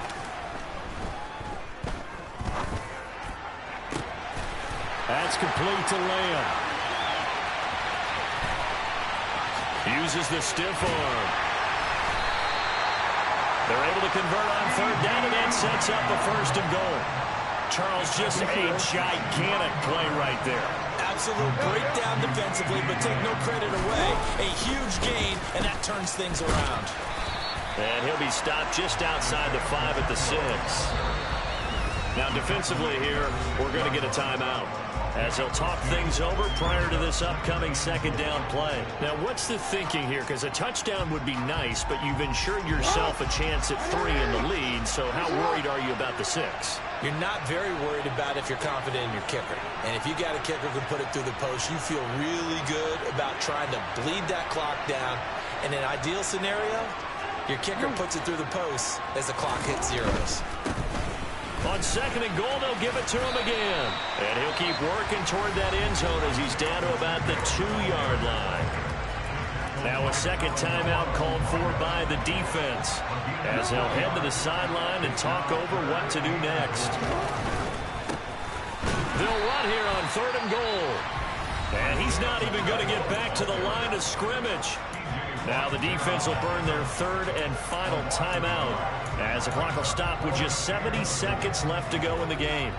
That's complete to Lamb. Uses the stiff arm. They're able to convert on 3rd down, and that sets up a 1st and goal. Charles, just a gigantic play right there. Absolute breakdown defensively, but take no credit away. A huge gain, and that turns things around. And he'll be stopped just outside the 5 at the 6. Now defensively here, we're going to get a timeout, as they'll talk things over prior to this upcoming 2nd down play. Now, what's the thinking here? Because a touchdown would be nice, but you've ensured yourself a chance at 3 in the lead, so how worried are you about the 6? You're not very worried about if you're confident in your kicker. And if you got a kicker who can put it through the post, you feel really good about trying to bleed that clock down. In an ideal scenario, your kicker puts it through the post as the clock hits zeros. On 2nd and goal, they'll give it to him again. And he'll keep working toward that end zone as he's down to about the 2-yard line. Now a 2nd timeout called for by the defense, as they'll head to the sideline and talk over what to do next. They'll run here on 3rd and goal. And he's not even going to get back to the line of scrimmage. Now the defense will burn their 3rd and final timeout, as the clock will stop with just 70 seconds left to go in the game.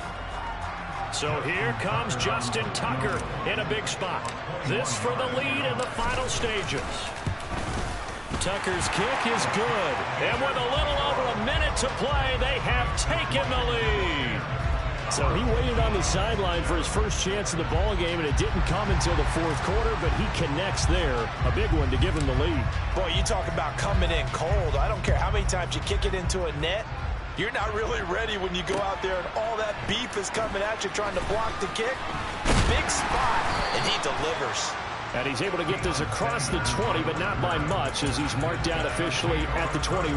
So here comes Justin Tucker in a big spot. This for the lead in the final stages. Tucker's kick is good. And with a little over a minute to play, they have taken the lead. So he waited on the sideline for his first chance of the ball game, and it didn't come until the 4th quarter, but he connects there. A big one to give him the lead. Boy, you talk about coming in cold. I don't care how many times you kick it into a net. You're not really ready when you go out there and all that beef is coming at you trying to block the kick. Big spot, and he delivers. And he's able to get this across the 20, but not by much, as he's marked down officially at the 21.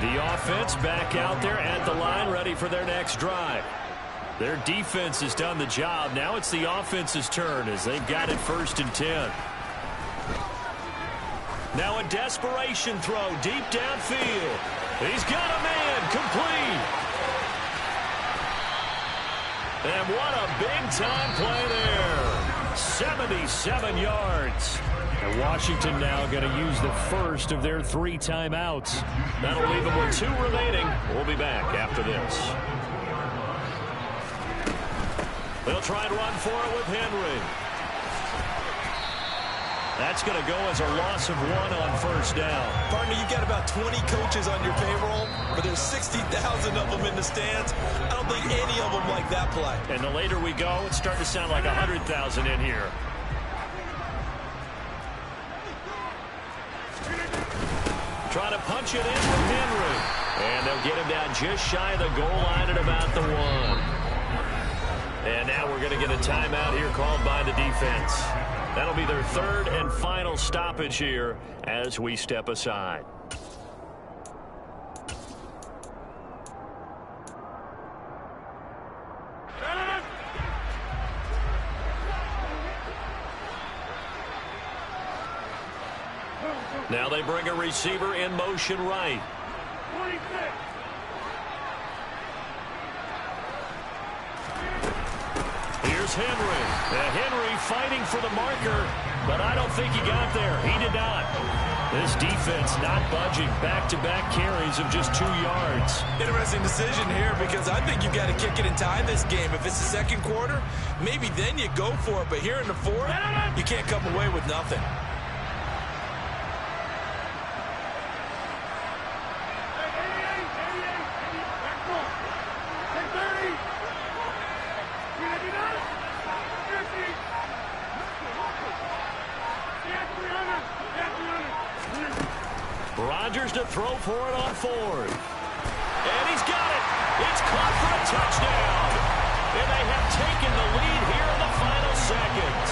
The offense back out there at the line, ready for their next drive. Their defense has done the job. Now it's the offense's turn as they've got it 1st and 10. Now a desperation throw deep downfield. He's got a man, complete. And what a big-time play there. 77 yards. And Washington now going to use the first of their 3 timeouts. That'll leave them with 2 remaining. We'll be back after this. They'll try and run for it with Henry. That's going to go as a loss of 1 on first down. Partner, you've got about 20 coaches on your payroll, but there's 60,000 of them in the stands. I don't think any of them like that play. And the later we go, it's starting to sound like 100,000 in here. Trying to punch it in with Henry. And they'll get him down just shy of the goal line at about the 1. And now we're going to get a timeout here called by the defense. That'll be their 3rd and final stoppage here as we step aside. Now they bring a receiver in motion right. 26. Here's Henry. Henry fighting for the marker, but I don't think he got there. He did not. This defense not budging. Back-to-back carries of just 2 yards. Interesting decision here because I think you've got to kick it and tie this game. If it's the second quarter, maybe then you go for it. But here in the 4th, you can't come away with nothing. Rodgers to throw for it on 4th. And he's got it. It's caught for a touchdown. And they have taken the lead here in the final seconds.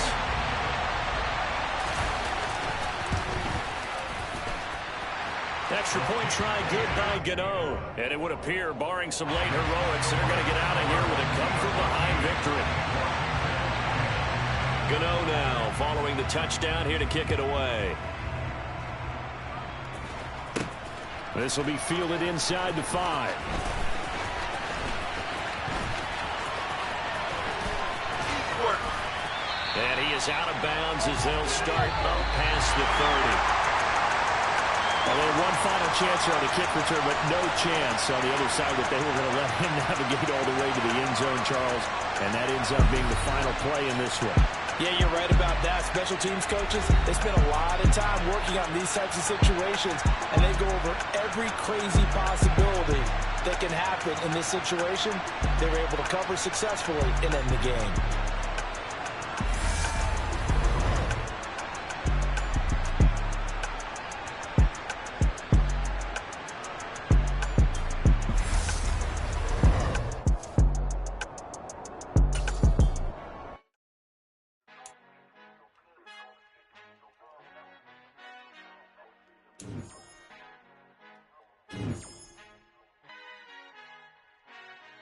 Extra point try good by Gano. And it would appear, barring some late heroics, they're going to get out of here with a come-from-behind victory. Gano now following the touchdown here to kick it away. This will be fielded inside the 5. And he is out of bounds as they'll start up past the 30. Well, they had one final chance here on the kick return, but no chance on the other side that they were going to let him navigate all the way to the end zone, Charles. And that ends up being the final play in this one. Yeah, you're right about that. Special teams coaches, they spend a lot of time working on these types of situations, and they go over every crazy possibility that can happen in this situation. They were able to cover successfully and end the game.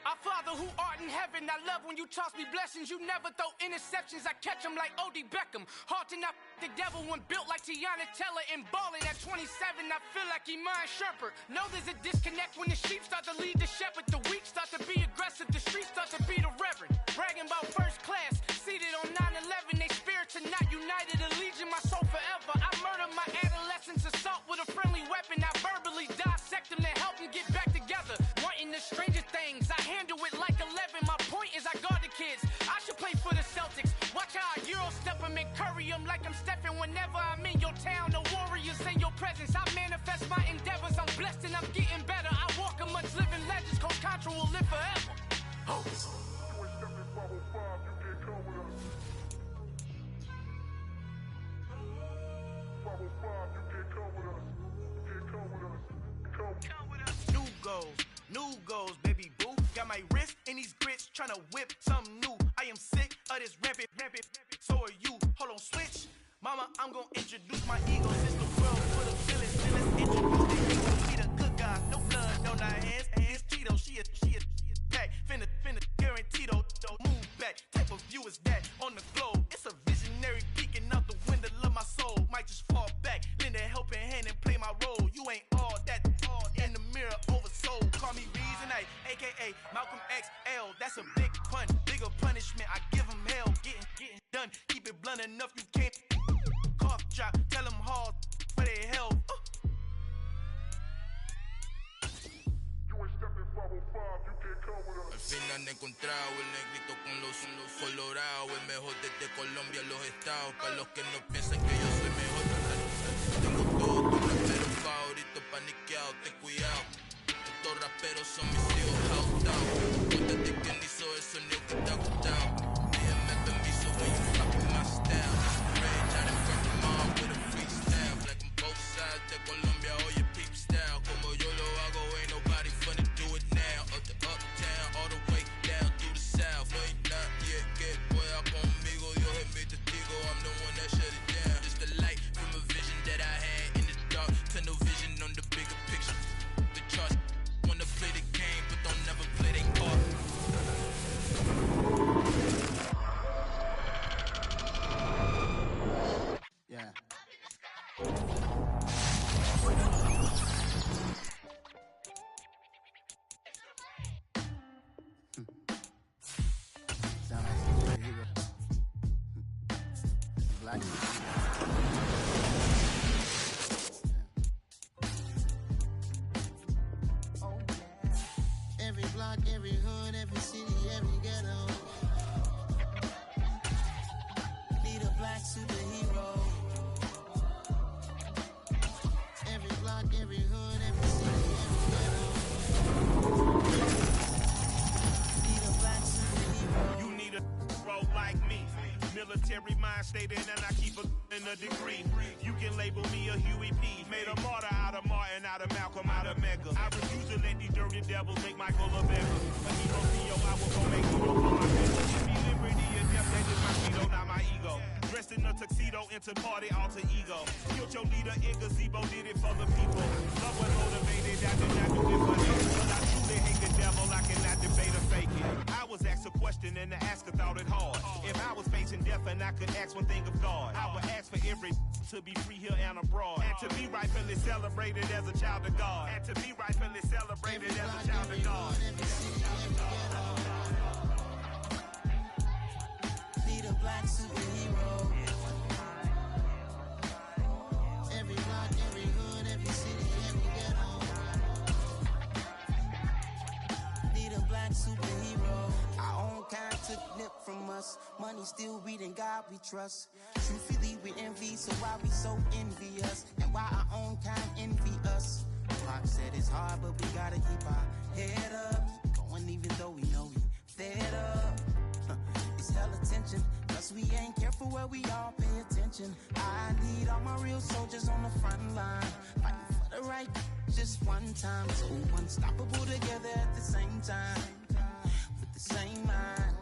Our Father who art in heaven, I love when you toss me blessings. You never throw interceptions, I catch them like O.D. Beckham. Hard to not the devil when built like Tiana Teller and balling at 27. I feel like Iman Shumpert. Know there's a disconnect when the sheep start to lead the shepherd. The weak start to be aggressive, the streets start to be the reverend. Bragging about first class, seated on 9/11. They spirits are not united, a legion, my soul forever. I murder my adolescence, assault with a friendly weapon. I verbally dissect them to help them get back together. Wanting the stranger things, I handle it like 11. My point is I guard the kids. I should play for the Celtics. Watch how I Euro step them and curry them like I'm stepping whenever I'm in your town. The warriors in your presence. I manifest my endeavors. I'm blessed and I'm getting better. I walk amongst living legends. Coach Contra will live forever. Oh. New goals, baby boo. Got my wrist in these grits, tryna whip something new. I am sick of this rampant. So are you. Hold on, switch. Mama, I'm gonna introduce my ego. Since the world full of villains, then let's introduce the we the good guys. No blood on our hands. Cheeto, she a pack. Finna guarantee though. Move back. Type of view is that on the globe? It's a visionary peeking out the window of my soul. Might just fall back, lend a helping hand and play my role. You ain't all that in the mirror oversold. Call me Reason A, aka Malcolm XL. That's a big pun, bigger punishment. I give him hell, getting done. Keep it blunt enough, you can't cough drop, tell them hard for their health. Al fin han encontrado el negrito con los colorados, el mejor desde Colombia, los estados. Para los que no piensan que yo soy mejor, tengo todos tus raperos favoritos paniqueados, ten cuidado. Estos raperos son mis hijos jautados. Cuéntate quién hizo el sonido que te ha gustado. Díganme permiso when you fucking my style. Rage out in front of mom with a freestyle. Black on both sides de Colombia, oye peep style. Como yo lo hago, ain't nobody funny do it now. Up the uptown, all the way down through the south. No hay nadie que pueda conmigo, Dios es mi testigo. I'm the one that shut it down. It's the light from a vision that I had in the dark. Tunnel vision on the bigger picture. The charts wanna play the game, but don't never play their part. Yeah. Sound like a hero. Black. Oh yeah. Every block, every hood, every city, every ghetto. Need a black superhero. Every block, every hood, every city, every ghetto. Need a black superhero. You need a role like me. Military mind stated, and I keep in a degree. You can label me a Huey P. Made a martyr out of Martin, out of Malcolm, out of Mega. I refuse to let these dirty devils make Michael a beggar. A hero CEO, I will go make hero for my people. Give me liberty and death, that is my credo, not my ego. Dressed in a tuxedo, into party, alter ego. Killed your leader in gazebo, did it for the people. Love was motivated, I did not do it for them. But I truly hate the devil, I cannot debate or fake it. I was asked a question and the asker thought it hard. If I was facing death and I could ask one thing of God, I would ask for every to be free here and abroad. And to be rightfully celebrated as a child of God. And to be rightfully celebrated as a child of God. Need a black superhero. Every block, every hood, every city, every ghetto. Need a black superhero. Our own kind took nip from us. Money still reading God we trust. Truthfully we envy, so why we so envious? And why our own kind envy us? Pac said it's hard, but we gotta keep our head up. Going even though we know we fed up. It's hell attention, cause we ain't careful where we all pay attention. I need all my real soldiers on the front line, fighting for the right just one time. So unstoppable together at the same time, with the same mind.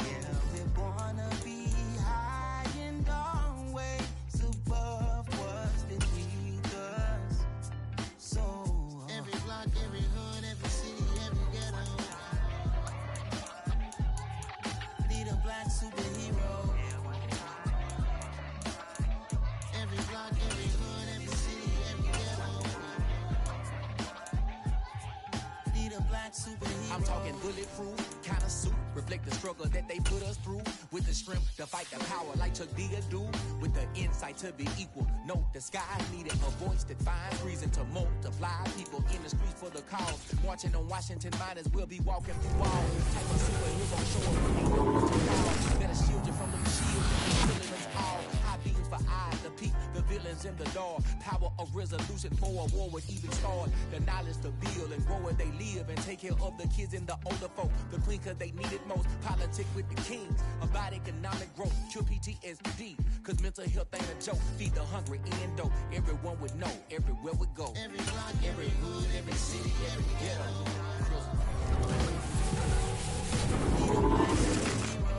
Yeah, we're gonna be high and always above what's beneath us. So every block, every hood, every city, every ghetto. Need a black superhero. Every block, every hood, every city, every ghetto. Need a black superhero. I'm talking bulletproof, kind of suit, reflect the struggle that they put us through. With the strength to fight the power like Chuck D do. With the insight to be equal, no disguise needed. A voice that finds reason to multiply. People in the streets for the cause. Marching on Washington, might as well be walking through walls. Type of superhero show up, ain't no one to call. Better shield you from them shields and killing us all. High beams for eyes to peek the villains in the dark. Power of resolution for a war would even start. The knowledge to build and grow where they live and take care of the kids and the older folk. The clean cause they need it most. Politic with the kings. About economic growth. Cure PTSD. Cause mental health ain't a joke. Feed the hungry and dope. Everyone would know. Everywhere we go. Every block, every hood, every city, every ghetto. Need a black superhero.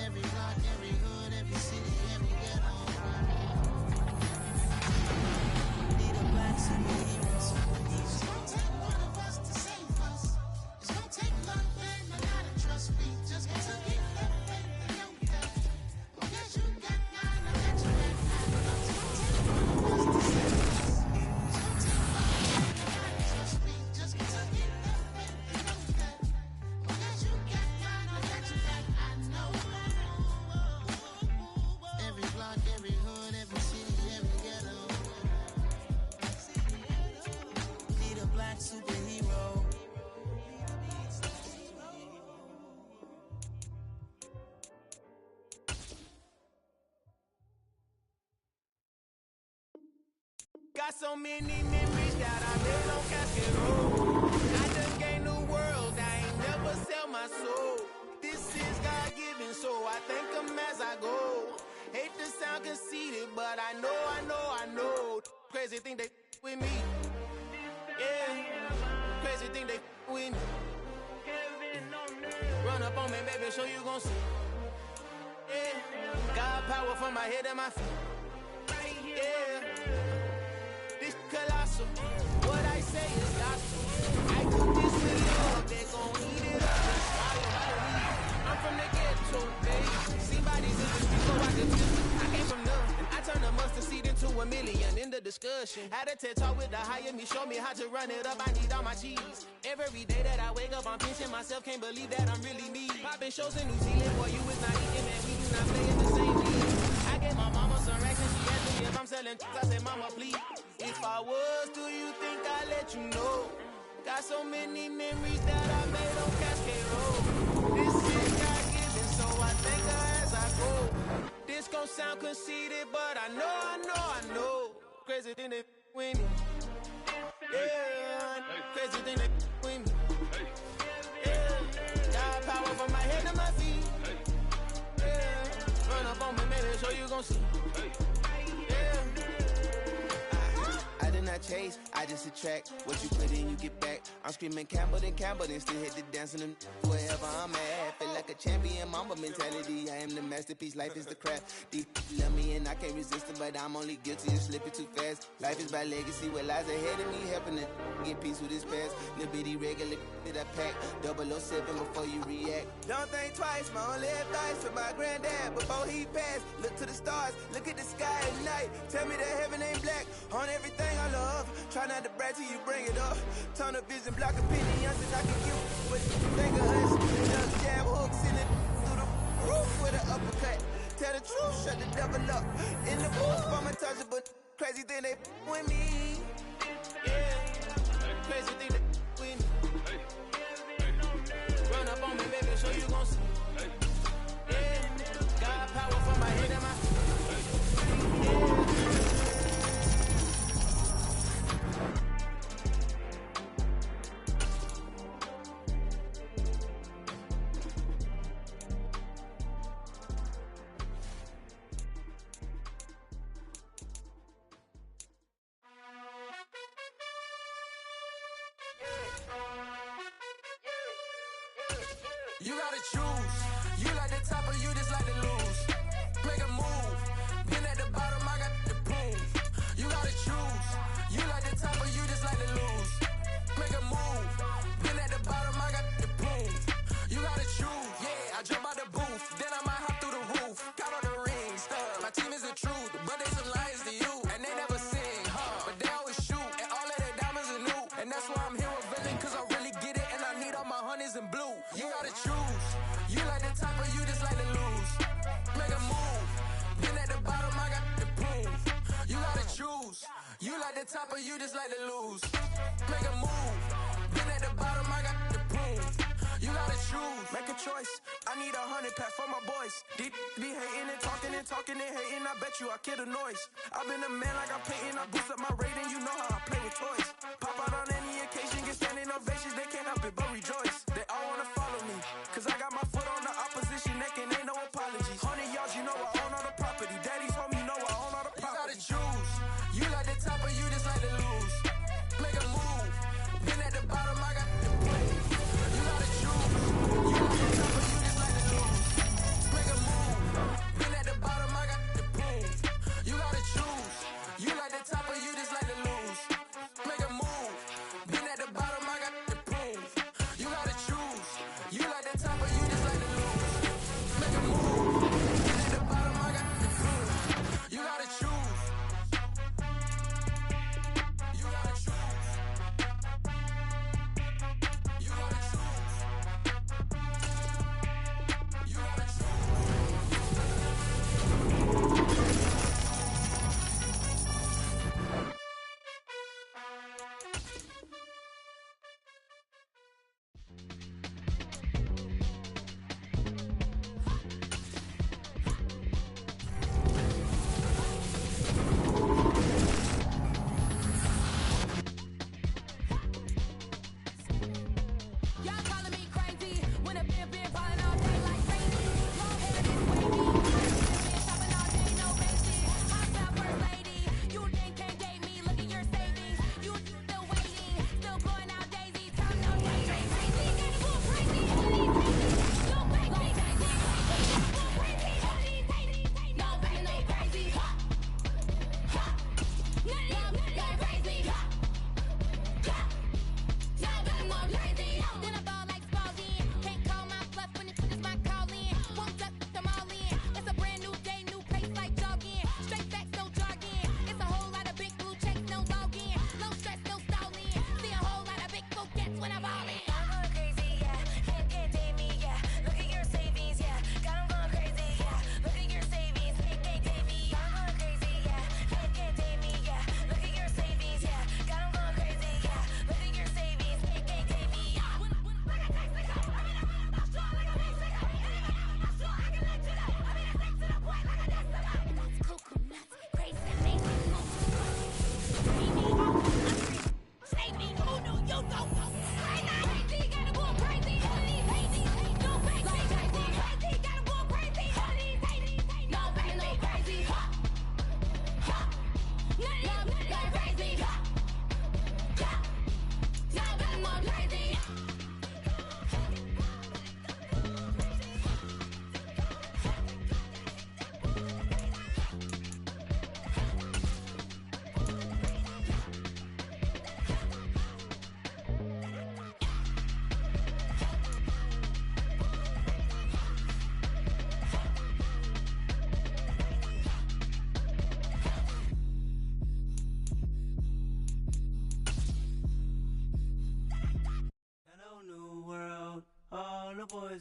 Every block, every hood, every city, every ghetto. Need a black superhero. It's gonna take one of us to save us. It's gonna take love and a lot of trust. We just got to keep that faith in your death. Well, guess you got nine, I bet you got nine. It's gonna take one of us to save us. It's gonna take love and a lot of trust. We just got to keep that faith black superhero. Got so many memories that I made on Casket Road. I done gained the world, I ain't never sell my soul. This is God-given, so I thank him as I go. Hate to sound conceited, but I know. Crazy thing they with me. Yeah, crazy thing they with me. Run up on me, baby, show you gon' see. Yeah, God power from my head and my feet. Yeah. This colossal, what I say is gospel. I cook this with love, they gon' eat it up and swallow. I'm from the ghetto, baby. See bodies in the street, so I can feel it. I came from nothing. I turned a mustard seed into a million in the discussion. Had a TED talk with the higher me, show me how to run it up. I need all my cheese. Every day that I wake up, I'm pinching myself. Can't believe that I'm really me. Popping shows in New Zealand, boy, you is not eating, man. We do not play in the same league. I gave my mama some racks and she asked me if I'm selling. I said, mama, please. If I was, do you think I'd let you know? Got so many memories that I made on Cascade Road. This is God-given, so I thank her as I go. This gon' sound conceited, but I know. Crazy thing they with me. Yeah, crazy thing they with me. Yeah, got power from my head to my feet. Yeah, run up on me, maybe show you gon' see. I did not chase, I just attract. What you put in, you get back. I'm screaming Campbell, then still hit the dancing and wherever I'm at. Feel like a champion, mamba mentality. I am the masterpiece, life is the craft. Deep love me and I can't resist it, but I'm only guilty of slipping too fast. Life is by legacy, what lies ahead of me, helping to get peace with this past. Little bitty regular that I pack, 007 before you react. Don't think twice, my only advice for my granddad before he passed. Look to the stars, look at the sky at night. Tell me that heaven ain't black on everything I love. Try not to brag till you bring it up. Tunnel vision, block opinions, and I can give what you think of us. Just jab hooks in it through the roof with an uppercut. Tell the truth, shut the devil up. In the booth, I'm untouchable. Crazy thing they with me. Yeah, crazy thing they with me. Run up on me, baby, show you gon' see. Yeah, got power from my head and my feet. You gotta choose. You like the top or you just like to lose. Make a move. Been at the bottom, I got the proof. You gotta choose. You like the top or you just like to lose. Make a move. Been at the bottom, I got the proof. You gotta choose. Yeah, I jump out the booth. Then I might hop through the roof. Got on the rings. My team is the truth, but they some liars to you. And they never sing, but they always shoot. And all of their diamonds are new. And that's why I'm here revealing, cause I really get it. And I need all my honeys in blue. You gotta choose. You like the top or you just like to lose. Make a move. Been at the bottom, I got the proof. You gotta choose. You like the top or you just like to lose. Make a move. Been at the bottom, I got the proof. You gotta choose. Make a choice. I need 100 pack for my boys. Be hating and talking and hating. I bet you I kill the noise. I've been a man like I'm Peyton. I boost up my rating. You know how I play with toys. Pop out on any occasion, get standing ovations. They can't help it but rejoice. They all wanna follow me, cause I got my foot on the opposition neck and ain't no apologies. 100 yards, you know I own all the property. Daddy's home, you know I own all the property. You gotta choose. You like the top or you just like to lose. Make a move. Been at the bottom, I got the proof. You gotta choose. You like the top or you just like to lose. Make a move. Been at the bottom, I got the proof. You gotta choose. You like the top or you just like to lose.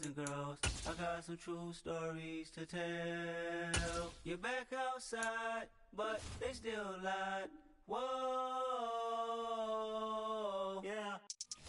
and girls. I got some true stories to tell. You're back outside, but they still lied. Whoa, yeah.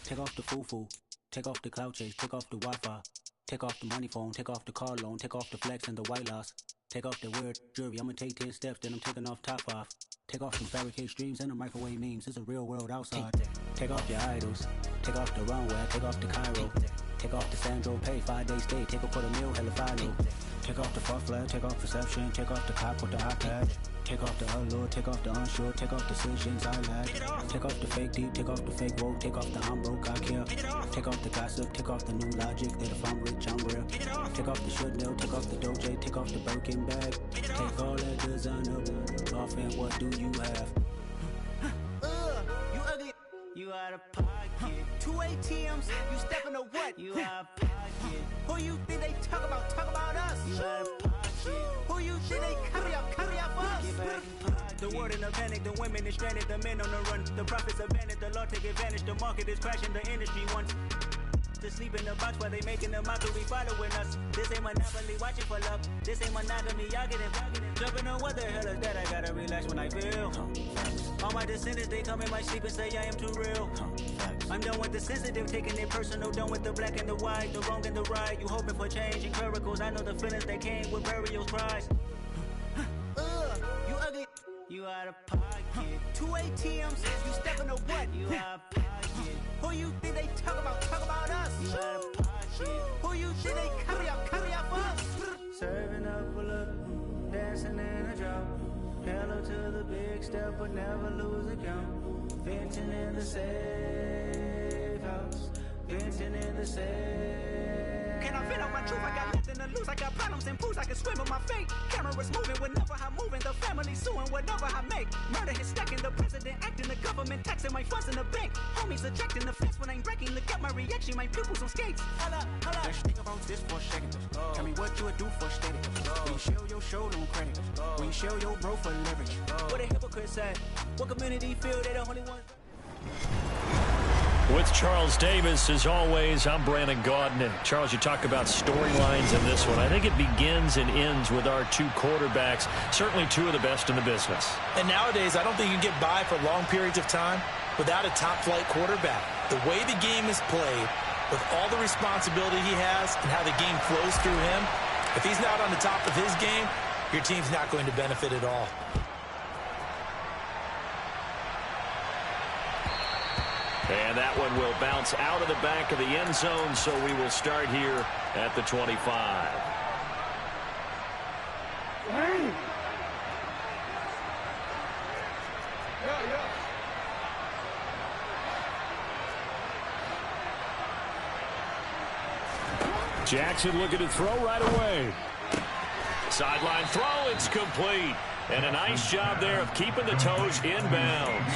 Take off the foo-foo, take off the cloud chase, take off the Wi-Fi, take off the money phone, take off the car loan, take off the flex and the white loss, take off the weird jewelry. I'ma take 10 steps, then I'm taking off top 5. Take off some fabricate streams and the microwave memes. It's a real world outside. Take off your idols, take off the runway, take off the Cairo, take off the Sandro Pay, 5-day stay, take a $250,000, hella final. Take off the fuck flag, take off perception, take off the cop with the iPad. Take off the allure, take off the unsure, take off decisions I lack. Take off the fake deep, take off the fake woke, take off the I'm broke, I care. Take off the gossip, take off the new logic that if I'm rich, I'm real. Take off the should know, take off the Doja, take off the Birkin bag. Take all that designer off and what do you have? You ugly. You out of pocket. 2 ATMs, you stepping to what? You out of pocket. Who you think they talk about? Talk about us. You out of pocket. Who you think they carry up for us? Get back in pocket. The world in a panic, the women is stranded, the men on the run. The profits abandoned, the law take advantage. The market is crashing, the industry wants to sleep in the box while they making a mockery following us. This ain't monopoly, watching for love. This ain't monogamy, y'all get it. Jumping on what the hell is that? I gotta relax when I feel. All my descendants, they come in my sleep and say I am too real. I'm done with the sensitive, taking it personal. Done with the black and the white, the wrong and the right. You hoping for change and miracles. I know the feelings that came with burial cries. You ugly. You out of pocket. 2 ATMs, you stepping to what? You out of pocket. Who you think they talk about? Talk about us. You out of pocket. Who you think they carry up for us? Serving up a look, dancing in a drop. Hello to the big step, but never lose a count. Venting in the safe house. Venting in the safe. Can I vent out my truth? I got nothing to lose. I got problems and pools. I can swim in my fate. Cameras moving whenever I'm moving. The family suing whatever I make. Murder is stacking. The president acting. The government taxing my funds in the bank. Homies ejecting the fence when I'm breaking. Look at my reaction. My pupils on skates. Hold up. Let's think about this for a second. Tell me what you would do for status. When you show your show no credit. When you show your bro for leverage. What a hypocrite said. What community feel they the only ones? With Charles Davis, as always, I'm Brandon Gaudin. And Charles, you talk about storylines in this one. I think it begins and ends with our two quarterbacks, certainly two of the best in the business. And nowadays, I don't think you can get by for long periods of time without a top-flight quarterback. The way the game is played, with all the responsibility he has and how the game flows through him, if he's not on the top of his game, your team's not going to benefit at all. And that one will bounce out of the back of the end zone, so we will start here at the 25. Jackson looking to throw right away. Sideline throw, it's complete. And a nice job there of keeping the toes inbounds.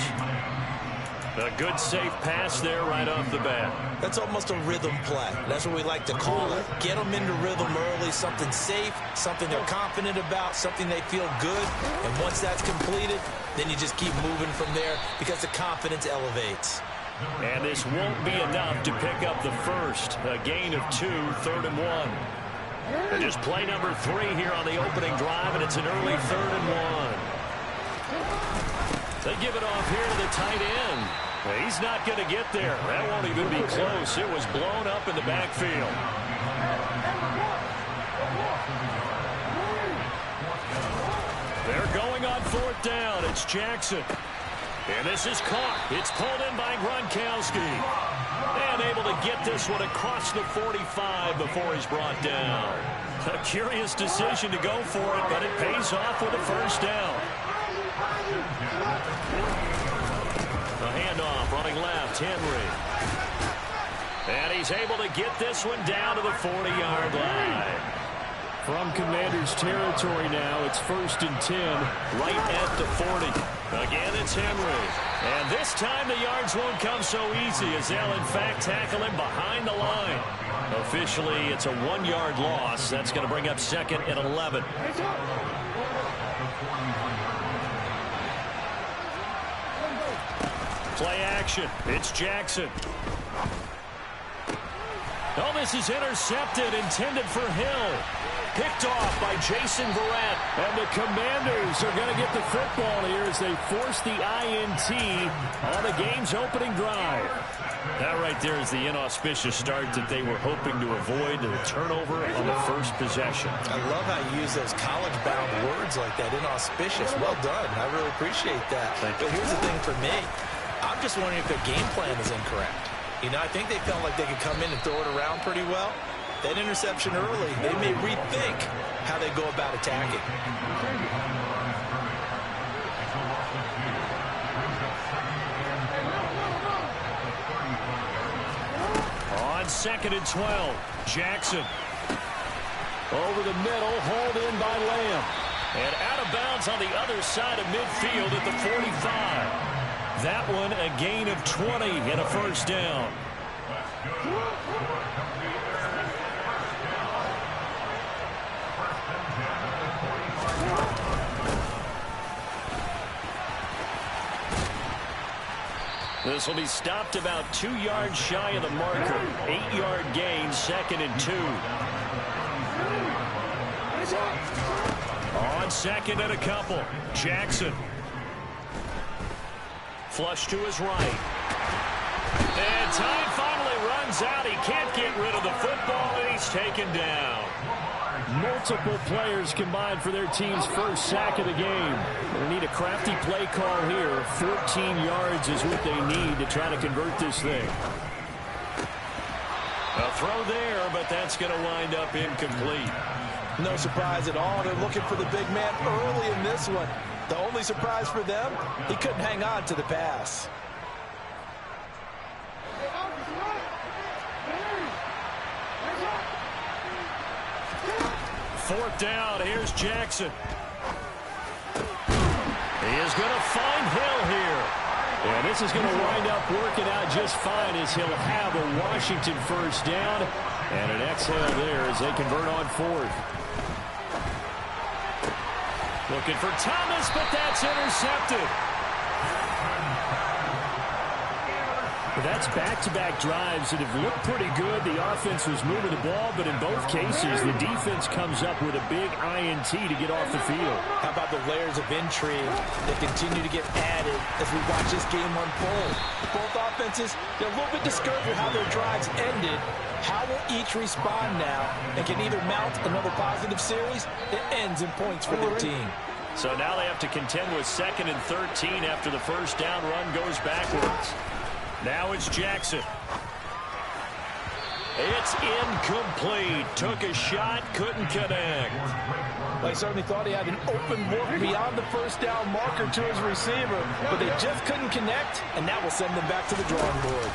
A good, safe pass there right off the bat. That's almost a rhythm play. That's what we like to call it. Get them into rhythm early, something safe, something they're confident about, something they feel good. And once that's completed, then you just keep moving from there because the confidence elevates. And this won't be enough to pick up the first. A gain of 2, 3rd and 1. And just play number 3 here on the opening drive, and it's an early 3rd and 1. They give it off here to the tight end. He's not going to get there. That won't even be close. It was blown up in the backfield. They're going on 4th down. It's Jackson. And this is caught. It's pulled in by Gronkowski. And able to get this one across the 45 before he's brought down. A curious decision to go for it, but it pays off with a 1st down. A handoff running left, Henry. And he's able to get this one down to the 40-yard line. From Commanders territory now, it's 1st and 10, right at the 40. Again, it's Henry. And this time the yards won't come so easy as they'll, in fact, tackle him behind the line. Officially, it's a 1-yard loss. That's going to bring up 2nd and 11. Play action. It's Jackson. Oh, this is intercepted, intended for Hill. Picked off by Jason Verrett. And the Commanders are going to get the football here as they force the INT on the game's opening drive. That right there is the inauspicious start that they were hoping to avoid, the turnover on the first possession. I love how you use those college-bound words like that, inauspicious. Well done. I really appreciate that. But here's the thing for me. I'm just wondering if their game plan is incorrect. You know, I think they felt like they could come in and throw it around pretty well. That interception early, they may rethink how they go about attacking. On 2nd and 12, Jackson. Over the middle, hauled in by Lamb. And out of bounds on the other side of midfield at the 45. That one a gain of 20 and a first down. This will be stopped about 2 yards shy of the marker. 8-yard gain, 2nd and 2. On 2nd and a couple, Jackson. Flush to his right. And time finally runs out. He can't get rid of the football, and he's taken down. Multiple players combined for their team's first sack of the game. They need a crafty play call here. 14 yards is what they need to try to convert this thing. A throw there, but that's going to wind up incomplete. No surprise at all. They're looking for the big man early in this one. The only surprise for them, he couldn't hang on to the pass. Fourth down, here's Jackson. He is going to find Hill here. And this is going to wind up working out just fine as he'll have a Washington first down. And an exhale there as they convert on 4th. Looking for Thomas, but that's intercepted. That's back-to-back drives that have looked pretty good. The offense was moving the ball, but in both cases, the defense comes up with a big INT to get off the field. How about the layers of intrigue that continue to get added as we watch this game unfold? Both offenses, they're a little bit discouraged with how their drives ended. How will each respond now and can either mount another positive series that ends in points for their team? So now they have to contend with 2nd and 13 after the first down run goes backwards. Now it's Jackson. It's incomplete. Took a shot, couldn't connect. I certainly thought he had an open look beyond the first down marker to his receiver, but they just couldn't connect, and that will send them back to the drawing board.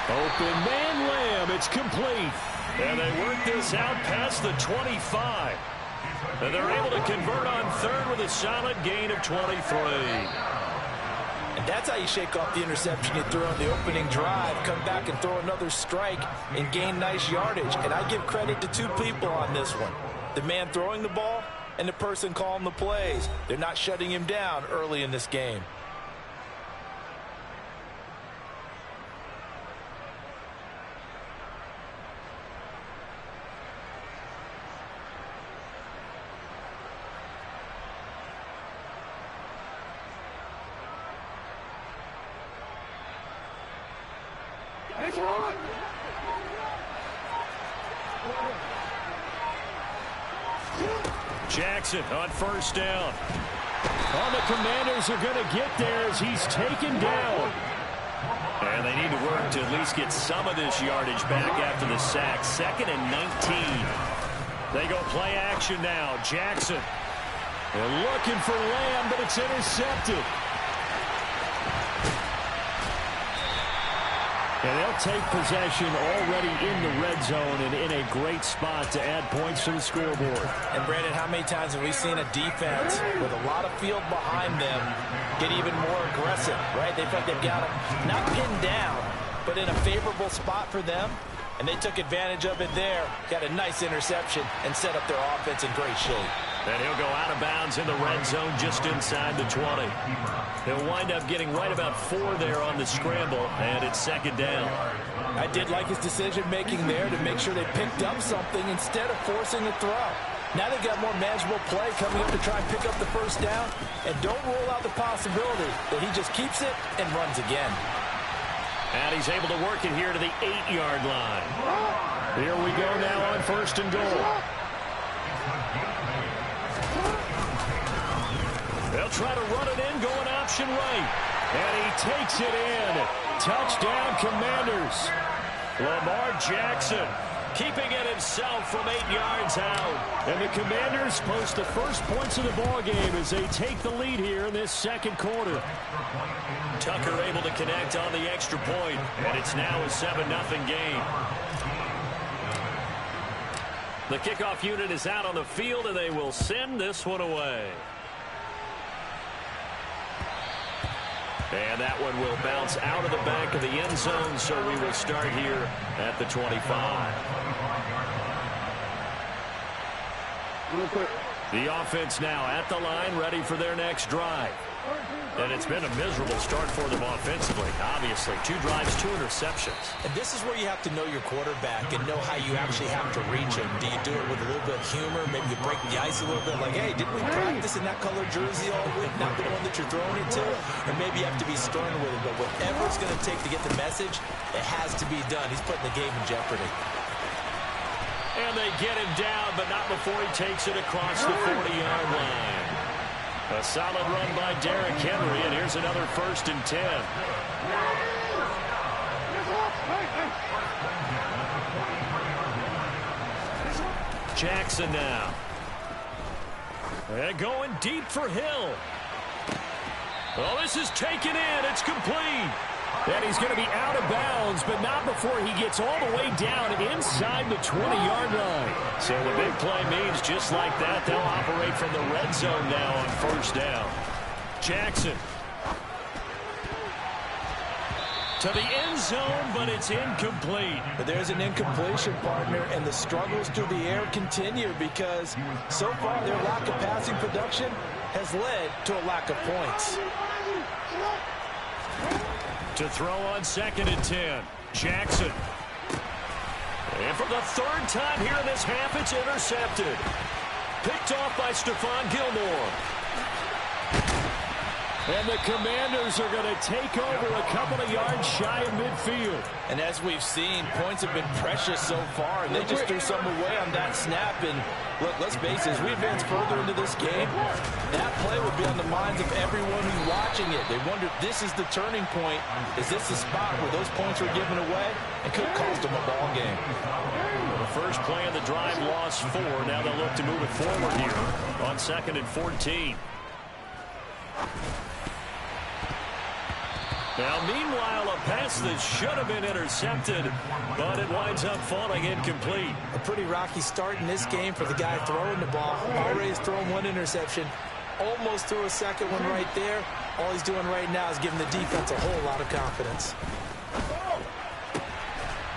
Open man Lamb. It's complete. And they work this out past the 25. And they're able to convert on 3rd with a solid gain of 23. And that's how you shake off the interception you threw on the opening drive. Come back and throw another strike and gain nice yardage. And I give credit to 2 people on this one. The man throwing the ball and the person calling the plays. They're not shutting him down early in this game. Jackson on first down. All the Commanders are going to get there as he's taken down. And they need to work to at least get some of this yardage back after the sack. 2nd and 19. They go play action now. Jackson. They're looking for Lamb, but it's intercepted. And they'll take possession already in the red zone and in a great spot to add points to the scoreboard. And, Brandon, how many times have we seen a defense with a lot of field behind them get even more aggressive, right? They feel like they've got them not pinned down, but in a favorable spot for them. And they took advantage of it there, got a nice interception, and set up their offense in great shape. And he'll go out of bounds in the red zone just inside the 20. He'll wind up getting right about 4 there on the scramble, and it's second down. I did like his decision-making there to make sure they picked up something instead of forcing the throw. Now they've got more manageable play coming up to try and pick up the first down, and don't rule out the possibility that he just keeps it and runs again. And he's able to work it here to the 8-yard line. Here we go now on first and goal. They'll try to run it in, going option right. And he takes it in. Touchdown, Commanders. Lamar Jackson keeping it himself from 8 yards out. And the Commanders post the first points of the ballgame as they take the lead here in this second quarter. Tucker able to connect on the extra point, and it's now a 7-0 game. The kickoff unit is out on the field, and they will send this one away. And that one will bounce out of the back of the end zone, so we will start here at the 25. The offense now at the line, ready for their next drive. And it's been a miserable start for them offensively. Obviously, 2 drives, 2 interceptions. And this is where you have to know your quarterback and know how you actually have to reach him. Do you do it with a little bit of humor? Maybe you break the ice a little bit like, hey, didn't we practice in that color jersey all week? Not the one that you're throwing it to? Or maybe you have to be stern with him. But whatever it's going to take to get the message, it has to be done. He's putting the game in jeopardy. And they get him down, but not before he takes it across the 40-yard line. A solid run by Derrick Henry, and here's another 1st and 10. Jackson now. And going deep for Hill. Well, this is taken in. It's complete. And he's going to be out of bounds, but not before he gets all the way down inside the 20-yard line. So the big play means just like that, they'll operate from the red zone now on first down. Jackson. To the end zone, but it's incomplete. But there's an incompletion, partner, and the struggles through the air continue because so far their lack of passing production has led to a lack of points. To throw on 2nd and 10. Jackson. And for the 3rd time here in this half, it's intercepted. Picked off by Stephon Gilmore. And the Commanders are going to take over a couple of yards shy of midfield. And as we've seen, points have been precious so far, and they just threw some away on that snap. And look, let's face it, as we advance further into this game, that play would be on the minds of everyone who's watching it. They wonder, this is the turning point. Is this the spot where those points were given away? It could cost them a ball game. The first play of the drive lost 4. Now they'll look to move it forward here on 2nd and 14. Now, meanwhile, a pass that should have been intercepted, but it winds up falling incomplete. A pretty rocky start in this game for the guy throwing the ball. Already has thrown 1 interception. Almost threw a second one right there. All he's doing right now is giving the defense a whole lot of confidence.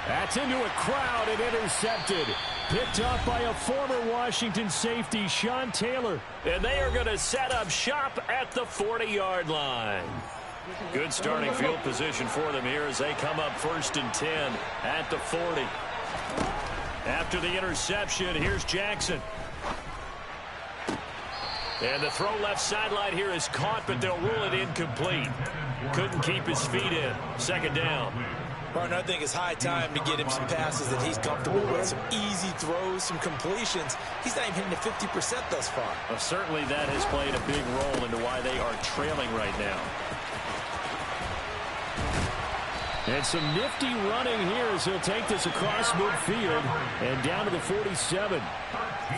That's into a crowd and intercepted. Picked up by a former Washington safety, Sean Taylor. And they are going to set up shop at the 40-yard line. Good starting field position for them here as they come up 1st and 10 at the 40. After the interception, here's Jackson. And the throw left sideline here is caught, but they'll rule it incomplete. Couldn't keep his feet in. 2nd down. Partner, I think it's high time to get him some passes that he's comfortable with. Some easy throws, some completions. He's not even hitting the 50% thus far. Well, certainly that has played a big role into why they are trailing right now. And some nifty running here as he'll take this across midfield and down to the 47.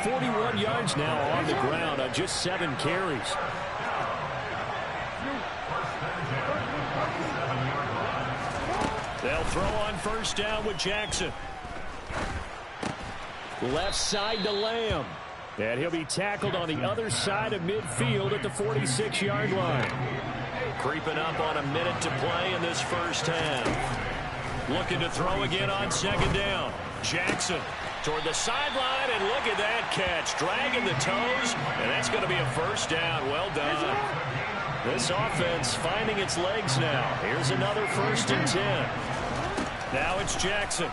41 yards now on the ground on just 7 carries. They'll throw on 1st down with Jackson. Left side to Lamb. And he'll be tackled on the other side of midfield at the 46-yard line. Creeping up on a minute to play in this first half. Looking to throw again on 2nd down. Jackson toward the sideline, and look at that catch. Dragging the toes, and that's going to be a first down. Well done. This offense finding its legs now. Here's another 1st and 10. Now it's Jackson.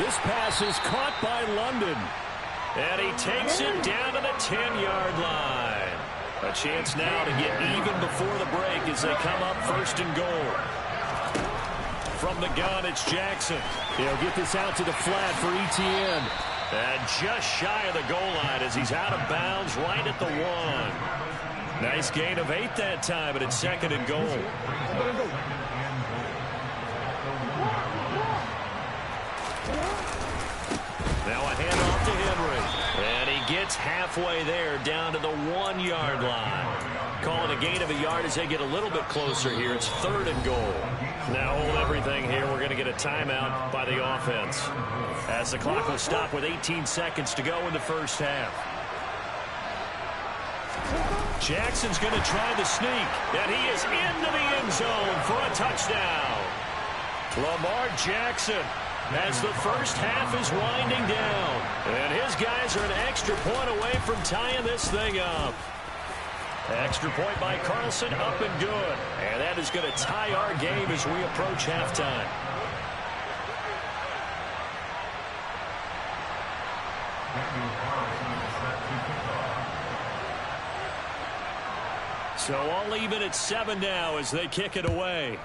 This pass is caught by London. And he takes it down to the 10-yard line. A chance now to get even before the break as they come up 1st and goal. From the gun, it's Jackson. He'll get this out to the flat for ETN. And just shy of the goal line as he's out of bounds right at the 1. Nice gain of 8 that time, but it's 2nd and goal. Now a handoff to Henry. And he gets halfway there down to the 1-yard line. Calling a gain of a yard as they get a little bit closer here. It's 3rd and goal. Now hold everything here. We're going to get a timeout by the offense as the clock will stop with 18 seconds to go in the first half. Jackson's going to try the sneak, and he is into the end zone for a touchdown. Lamar Jackson, as the first half is winding down, and his guys are an extra point away from tying this thing up. Extra point by Carlson, up and good. And that is going to tie our game as we approach halftime. So all even at 7 now as they kick it away.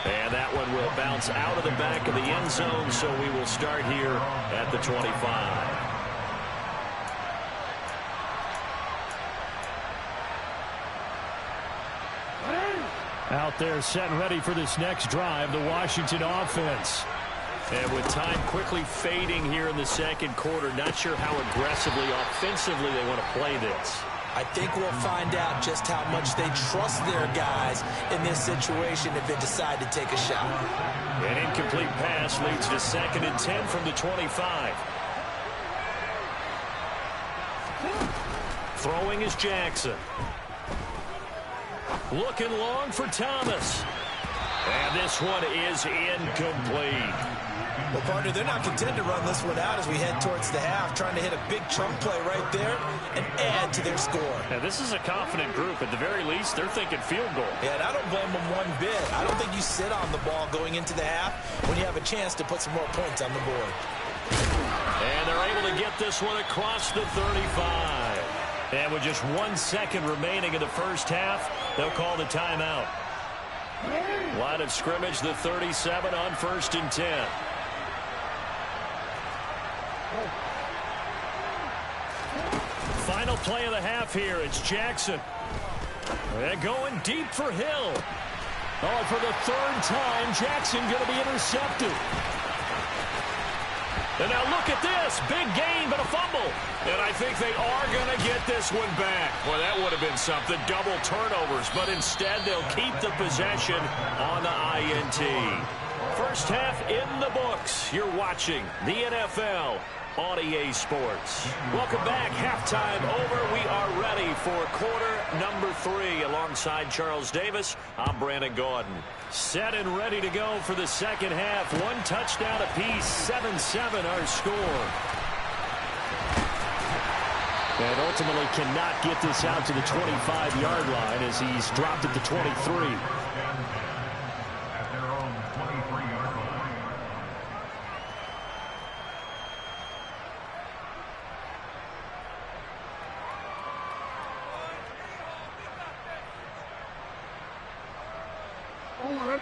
And that one will bounce out of the back of the end zone, so we will start here at the 25. Out there set and ready for this next drive, the Washington offense. And with time quickly fading here in the second quarter, not sure how aggressively, offensively they want to play this. I think we'll find out just how much they trust their guys in this situation if they decide to take a shot. An incomplete pass leads to 2nd and 10 from the 25. Throwing is Jackson. Looking long for Thomas. And this one is incomplete. Well, partner, they're not content to run this one out as we head towards the half, trying to hit a big chunk play right there and add to their score. Now, this is a confident group. At the very least, they're thinking field goal. Yeah, and I don't blame them one bit. I don't think you sit on the ball going into the half when you have a chance to put some more points on the board. And they're able to get this one across the 35. And with just 1 second remaining in the first half, they'll call the timeout. Line of scrimmage, the 37 on 1st and 10. Final play of the half here. It's Jackson. They're going deep for Hill. Oh, for the 3rd time, Jackson going to be intercepted. And now look at this. Big gain, but a fumble. And I think they are going to get this one back. Well, that would have been something. Double turnovers. But instead, they'll keep the possession on the INT. First half in the books. You're watching the NFL on EA Sports. Welcome back. Halftime over. We are ready for quarter number 3. Alongside Charles Davis, I'm Brandon Gaudin. Set and ready to go for the second half. 1 touchdown apiece. 7-7 our score. And ultimately cannot get this out to the 25-yard line as he's dropped at the 23.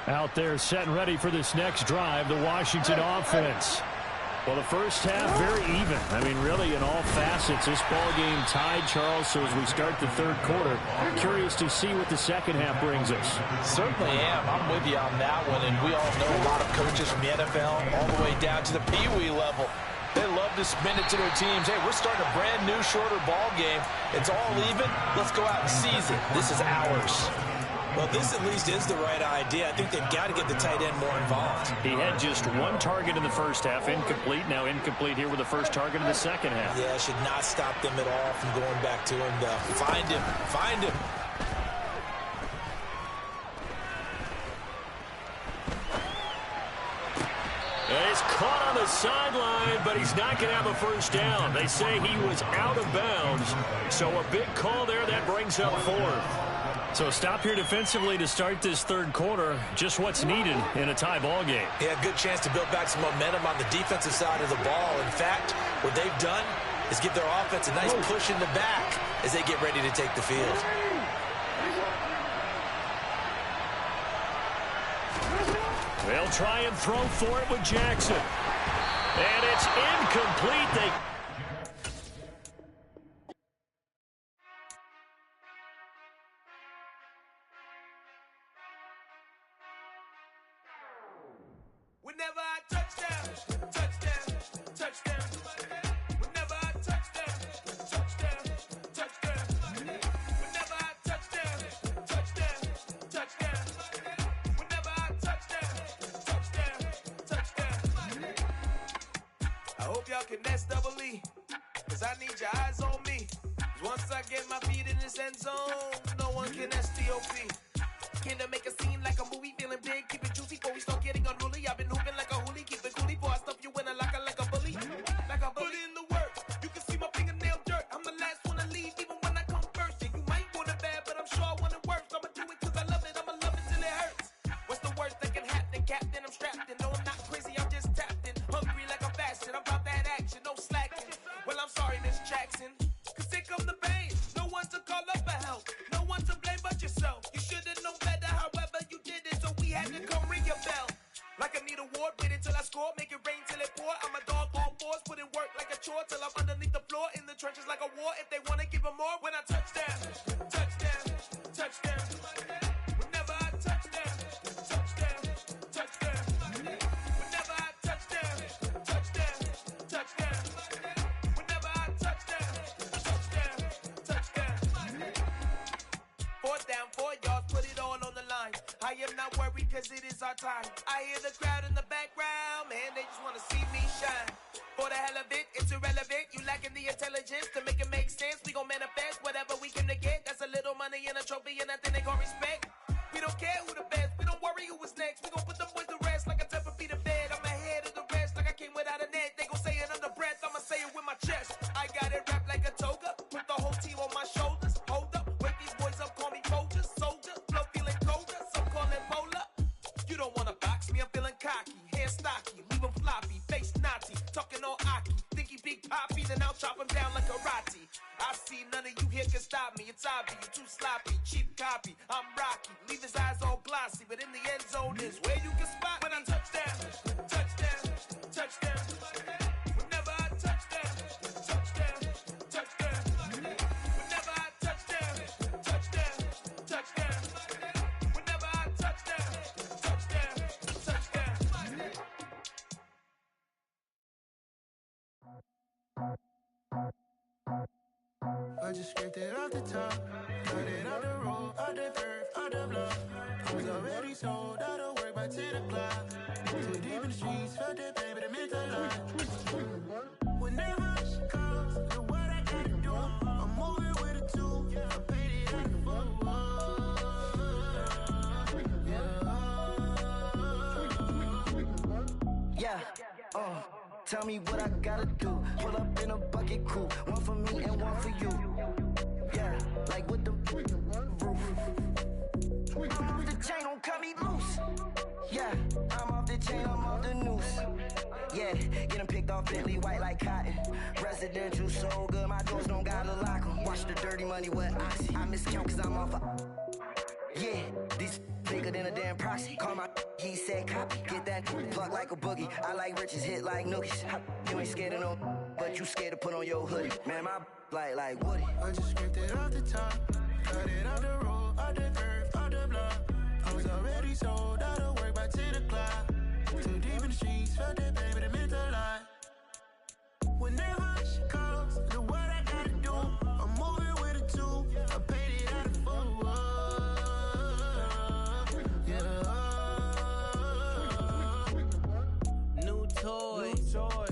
Out there set and ready for this next drive, the Washington offense. Well, the first half, very even. I mean, really, in all facets, this ball game tied, Charles. So as we start the third quarter, curious to see what the second half brings us. Certainly am. I'm with you on that one. And we all know a lot of coaches from the NFL all the way down to the Pee-wee level. They love to spin it to their teams. Hey, we're starting a brand new, shorter ball game. It's all even. Let's go out and seize it. This is ours. Well, this at least is the right idea. I think they've got to get the tight end more involved. He had just 1 target in the first half, incomplete. Now incomplete here with the first target in the second half. Yeah, should not stop them at all from going back to him, though. Find him. Find him. was caught on the sideline, but he's not going to have a first down. They say he was out of bounds. So a big call there. That brings up fourth. So a stop here defensively to start this third quarter. Just what's needed in a tie ball game. Yeah, good chance to build back some momentum on the defensive side of the ball. In fact, what they've done is give their offense a nice push in the back as they get ready to take the field. They'll try and throw for it with Jackson. And it's incomplete. Whenever I touchdown, touchdown, touchdown. Whenever I touchdown, touchdown, touchdown. Whenever I touchdown, touchdown, touchdown. Whenever I touchdown, touchdown, touchdown. I hope y'all can nest double E, cause I need your eyes on me. 'Cause once I get my feet in this end zone, no one can STOP. Can I make a scene like a movie, feeling big, keep it juicy before we start getting unruly. I've been hooping like a hoolie, keep it coolie before I stuff you in a locker like a bully. Like a bully. Put in the work, you can see my fingernail dirt. I'm the last one to leave, even when I come first. And you might want it bad, but I'm sure I want it worse. I'ma do it cause I love it, I'ma love it till it hurts. What's the worst that can happen, Captain? I'm strapped in, no I'm not crazy, I'm just tapped in. Hungry like I'm fasting, I'm about that action, no slacking. Well I'm sorry, Miss Jackson, cause here come the pain. No one to call up for help, no one to blame but yourself. You should've known better, however you did it, so we had to come ring your bell. Like I need a award, wait until I score, make it rain till it pour. I'm a dog on fours, put in work like a chore till I'm underneath the floor, in the trenches like a war. If they wanna give them more, when I touchdown, touchdown, touchdown. Whenever I touchdown, touchdown, touchdown. Whenever I touchdown, touchdown, touchdown. Whenever I touchdown, touchdown, touchdown. 4th down, 4 yards, put it all on the line. I am not worried cause it is our time. I hear the crowd in the background, man, they just wanna see me shine. For the hell of it, it's irrelevant. You lacking the intelligence to make it make sense. We gon' manifest whatever we came to get. That's a little money and a trophy and nothing they gon' respect. We don't care who the best, we don't worry who was next. We gon' put them boys to rest like a 10 feet of bed. I'm ahead of the rest like I came without a net. They gon' say it under breath, I'ma say it with my chest. I got it wrapped like a toga, put the whole team on my shoulders. Hold up, wake these boys up, call me soldier, soldier. Flow feeling colder, some call it polar. You don't wanna box me, I'm feeling cocky. Hair stocky, leave him floppy, face naughty. Talking all aki, think he big poppy, then I'll chop him down like karate. I see none of you here can stop me. It's obvious, you too sloppy, cheap copy. I'm Rocky, leave his eyes all glossy, but in the end zone is where you can spot when I touchdown, touchdown, touchdown. Whenever I touchdown, touchdown, touchdown. Whenever I touchdown, touchdown, touchdown. Whenever I touchdown, touchdown, touchdown. I just scraped it off the top, cut it off the road, off the turf, off the block. I was already sold out of work by 10 o'clock. Too deep in the streets, felt that pain, but it meant a lot. Whenever she calls, look what I gotta do. I'm moving with a two, I paid it at the tell me what I gotta do. Pull up in a bucket crew, one for me and one for you. Yeah, like with the roof. I'm off the chain, don't cut me loose. Yeah, I'm off the chain, I'm off the noose. Yeah, getting picked off Bentley white like cotton. Residential so good, my doors don't gotta lock 'em. Watch the dirty money with oxy. I miscount cause I'm off yeah, these bigger than a damn proxy. Call my he said copy. Get that plug like a boogie. I like riches, hit like nookies. You ain't scared of no, but you scared to put on your hoodie. Man, my like Woody. I just scraped it off the top, cut it off the road, off the turf, off the block. I was already sold out of work by 10 o'clock. Too deep in the streets, felt that pain, but it meant a lot. Whenever she calls, look what I gotta do. I'm moving with a two, I paid it out of full. New toy,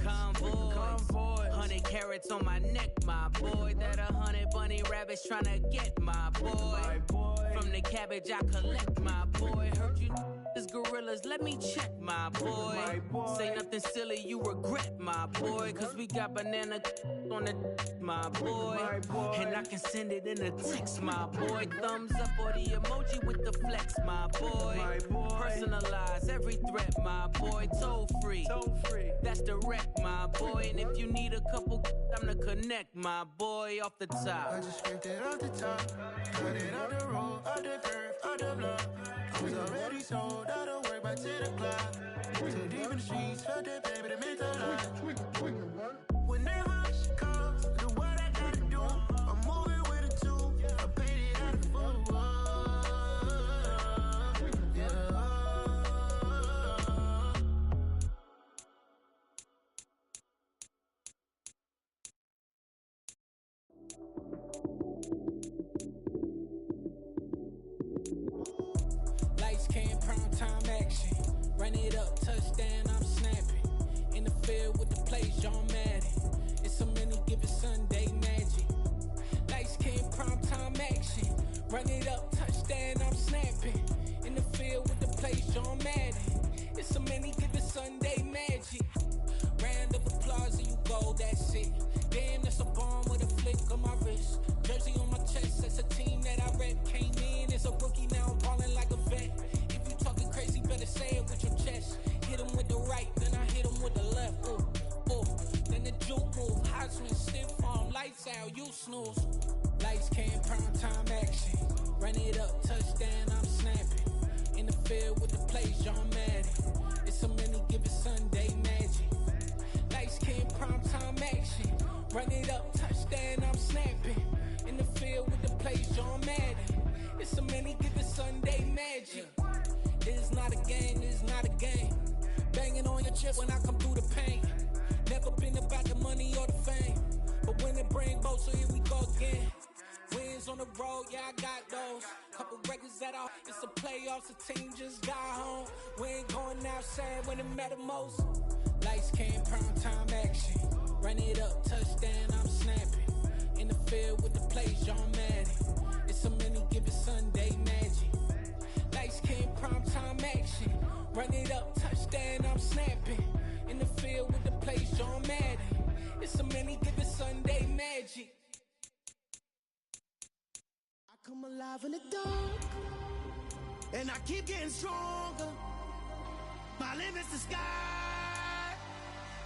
convoy, 100K carats on my neck, my boy. That 100 bunny rabbits tryna get, my boy. From the cabbage I collect, my boy. Heard you is gorillas, let me check, my boy. Say nothing silly, you regret, my boy. Cause we got banana on the my boy. And I can send it in a text, my boy. Thumbs up or the emoji with the flex, my boy. Personalize every threat, my boy. Toll free. That's direct, my boy. And if you need a couple, I'm to connect, my boy, off the top. I just scraped it off the top, cut it off the road, off the curve, off the block. I was already sold out of work by 10 o'clock. Too deep in the streets, felt that baby, that meant a lot. When that hush comes, do what I gotta do. I'm moving with a two, I paid it out of full. Lights came, prime time action. Run it up, touchdown, I'm snapping. In the field with the plays, John Madden. It's a many given Sunday magic. Lights came, prime time action. Run it up, touchdown, I'm snapping. In the field with the plays, John Madden. It's a many given Sunday magic. Round of applause and you go, that's it. Damn, that's a bomb with a flick on my wrist. Jersey on my chest, that's a team that I rep. Came in as a rookie, now I'm ballin' like a vet. If you talking crazy, better say it with your chest. Hit him with the right, then I hit him with the left. Ooh, ooh. Then the juke move, Heisman, stiff arm, lights out, you snooze. Lights came, prime time action. Run it up, touchdown, I'm snapping. In the field with the plays, John Madden. It's a many given Sunday magic. Lights came, prime time action. Run it up, touchdown, I'm snapping. In the field with the plays, John Madden. It's a many given Sunday magic. It is not a game, it is not a game. Banging on your chest when I come through the pain. Never been about the money or the fame. But when it bring both, so here we go again. Wins on the road, yeah, I got those. Couple records that off, it's the playoffs, the team just got home. We ain't going outside when it matter most. Lights came, prime time action. Run it up, touchdown, I'm snapping. In the field with the plays, John Madden. It's a many given Sunday magic. Lights came, prime time action. Run it up, touchdown, I'm snapping. In the field with the plays, John Madden. It's a many given Sunday magic. I come alive in the dark, and I keep getting stronger. My limit's the sky.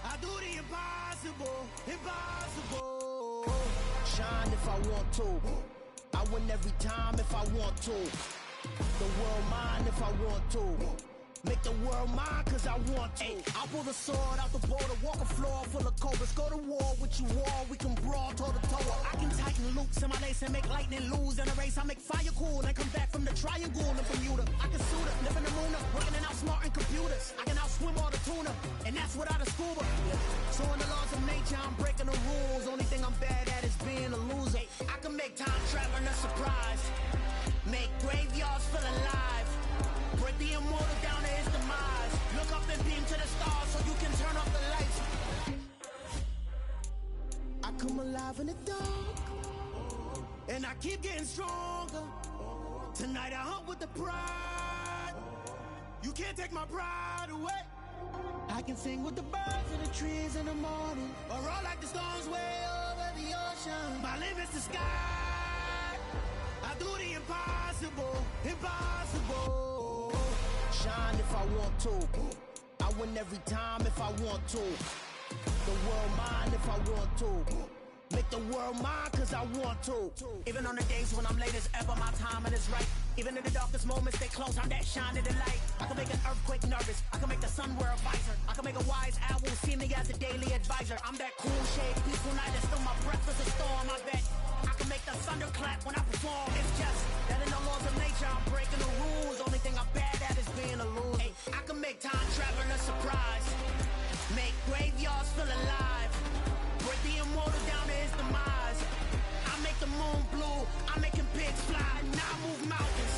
I do the impossible, impossible. Shine if I want to. I win every time if I want to. The world mine if I want to. Make the world mine cause I want to. I pull the sword out the border, walk a floor full of cobras. Go to war with you all, we can brawl toe to toe. I can tighten loops in my lace and make lightning lose. In a race I make fire cool and come back from the triangle in Bermuda. I can suit up, live in the moon up, working and outsmarting computers. I can outswim all the tuna, and that's without a scuba. So in the laws of nature I'm breaking the rules. Only thing I'm bad at is being a loser. I can make time traveling a surprise. Make graveyards feel alive. Break the immortal down to his demise. Look up and beam to the stars so you can turn off the lights. I come alive in the dark, and I keep getting stronger. Tonight I hunt with the pride. You can't take my pride away. I can sing with the birds and the trees in the morning, or roll like the storms way over the ocean. My limit's the sky. I do the impossible, impossible. Shine if I want to. I win every time if I want to. The world mine if I want to. Make the world mine cause I want to. Even on the days when I'm late as ever, my timing is right. Even in the darkest moments, they close, I'm that shine in the light. I can make an earthquake nervous, I can make the sun wear a visor. I can make a wise owl see me as a daily advisor. I'm that cool shade, peaceful night, and still my breath is a storm, I bet. I can make the thunder clap when I perform. It's just that in the laws of nature, I'm breaking the rules. Only thing I'm bad at is being a loser. Hey, I can make time traveling a surprise. Make graveyards feel alive. Break the immortal down to his demise. I make the moon blue. I'm making pigs fly. Now I move mountains.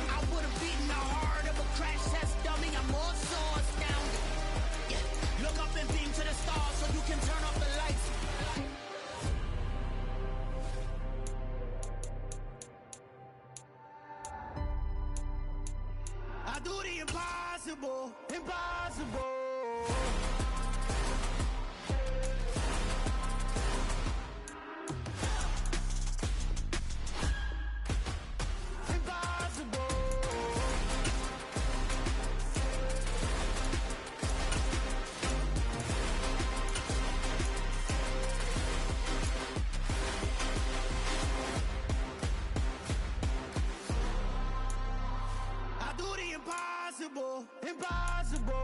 I would have beaten the heart of a crash test dummy. I'm more so astounded. Yeah. Look up and beam to the stars so you can turn off the lights. impossible, impossible. Impossible, impossible.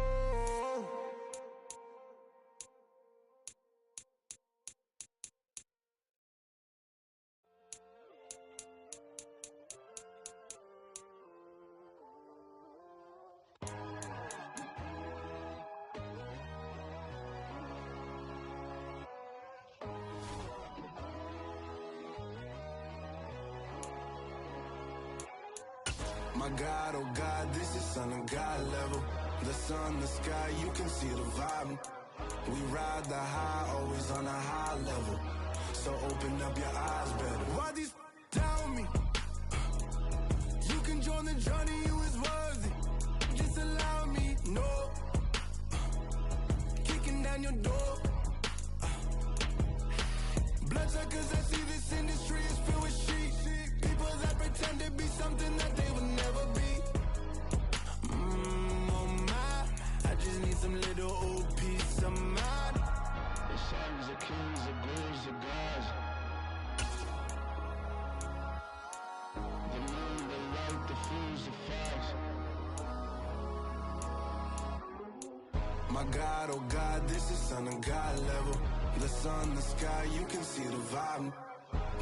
My God, oh God, this is Son of God level. The sun, the sky, you can see the vibe. We ride the high, always on a high level. So open up your eyes better. Why these tell me? You can join the journey, you is worthy. Just allow me, no. Kicking down your door. Bloodsuckers, I see this industry is filled with sheep. People that pretend to be something that they would never be. Oh my, I just need some little old peace of mind. The sons of kings, the bulls, the gods. The moon, the light, the fools, the facts. My God, oh God, this is Son of God level. The sun, the sky, you can see the vibe.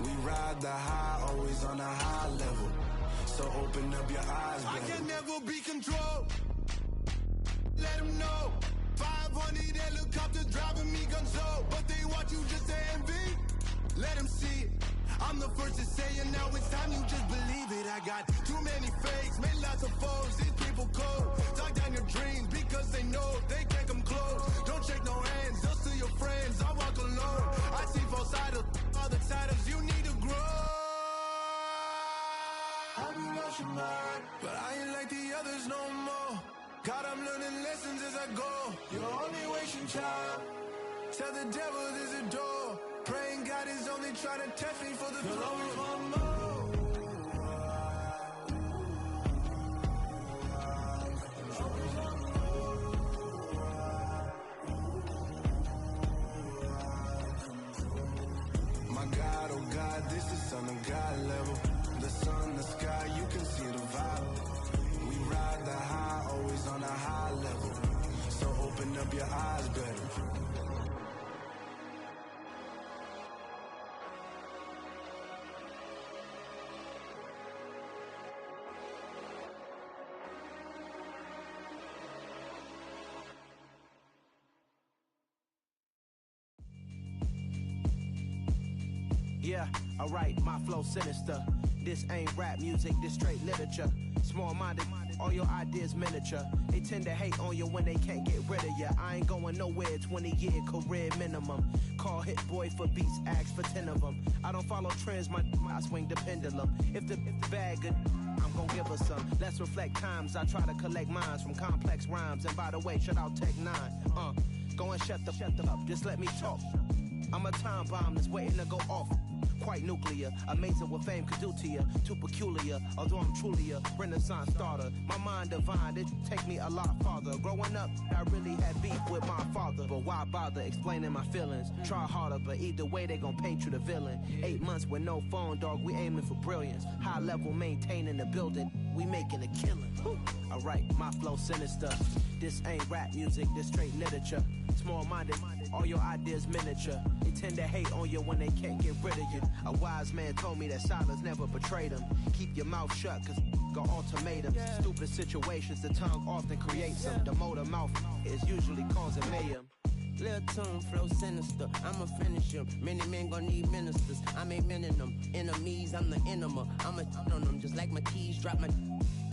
We ride the high, always on a high level. So open up your eyes, baby. I can never be controlled. Let them know. 500 helicopters driving me gonzo. But they want you just to envy. Let them see it. I'm the first to say it, now it's time you just believe it. I got too many fakes, made lots of foes. These people cold. Talk down your dreams because they know they can't come close. Don't shake no hands, just to your friends. I walk alone. I see false idols, other titles. You need to grow. I've been lost your mind, but I ain't like the others no more. God, I'm learning lessons as I go. You're only wasting time. Tell the devil there's a door. Praying God is only trying to test me for the glory for more. My God, oh God, this is Son of God level. The sun, the sky, you can see the vibe. We ride the high, always on a high level. So open up your eyes better. Yeah, alright, my flow sinister. This ain't rap music, this straight literature. Small-minded, all your ideas miniature. They tend to hate on you when they can't get rid of you. I ain't going nowhere, 20-year career minimum. Call Hit Boy for beats, ask for 10 of them. I don't follow trends, I swing the pendulum. If the bag good, I'm gon' give her some. Let's reflect times, I try to collect minds from complex rhymes. And by the way, shout out Tech 9. Go and shut the up, just let me talk. I'm a time bomb that's waiting to go off. Quite nuclear, amazing what fame could do to you. Too peculiar, although I'm truly a renaissance starter. My mind divine, it take me a lot farther. Growing up, I really had beef with my father. But why bother explaining my feelings? Try harder, but either way they gon' paint you the villain. 8 months with no phone, dog, we aiming for brilliance. High level maintaining the building, we making a killing. Alright, my flow sinister. This ain't rap music, this straight literature. Small-minded, all your ideas miniature. They tend to hate on you when they can't get rid of you. A wise man told me that silence never betrayed him. Keep your mouth shut, cause got ultimatums. Stupid situations, the tongue often creates them. The motor mouth is usually causing mayhem. Lil' tune, flow sinister. I'ma finish him. Many men gon' need ministers. I make men in them. Enemies, I'm the enema. I'ma on them just like my keys. Drop my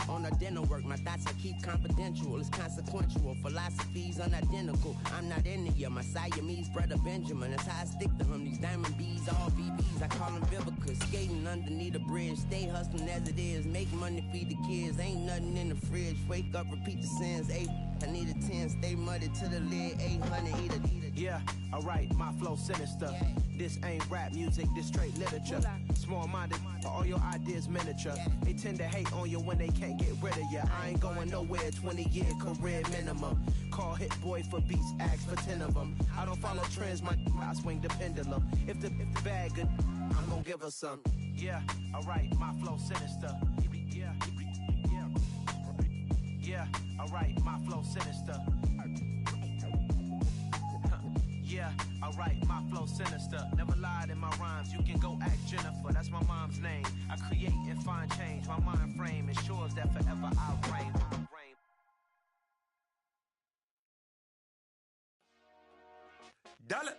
on the dinner work. My thoughts I keep confidential. It's consequential. Philosophies unidentical. I'm not in the year. My Siamese brother Benjamin. That's how I stick to him. These diamond bees, all BBs. I call them Vivica. Skating underneath a bridge. Stay hustling as it is. Make money, feed the kids. Ain't nothing in the fridge. Wake up, repeat the sins. I need a 10, stay muddy to the lid, 800, eat it. Yeah, alright, my flow sinister. This ain't rap music, this straight literature. Small-minded, all your ideas miniature. They tend to hate on you when they can't get rid of you. I ain't going nowhere, 20-year career minimum. Call Hit Boy for beats, ask for 10 of them. I don't follow trends, I swing the pendulum. If the bag good, I'm gonna give her some. Yeah, alright, my flow sinister. Yeah, alright, my flow sinister. Yeah, alright, my flow sinister. Never lied in my rhymes, you can go ask Jennifer. That's my mom's name. I create and find change. My mind frame ensures that forever I'll reign. Dollar.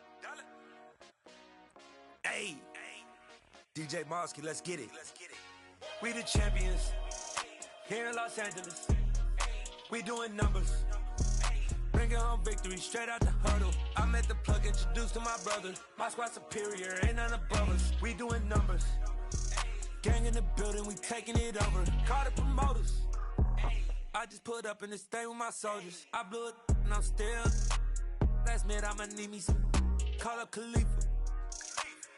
Hey, DJ Mosky, let's get it. We the champions here in Los Angeles. We doing numbers, bringing home victory straight out the huddle. I met the plug, introduced to my brother. My squad superior, ain't none above us. We doing numbers, gang in the building, we taking it over. Call the promoters, I just put up in this thing with my soldiers. I blew it and I'm still. Last minute I'ma need me some. Call up Khalifa,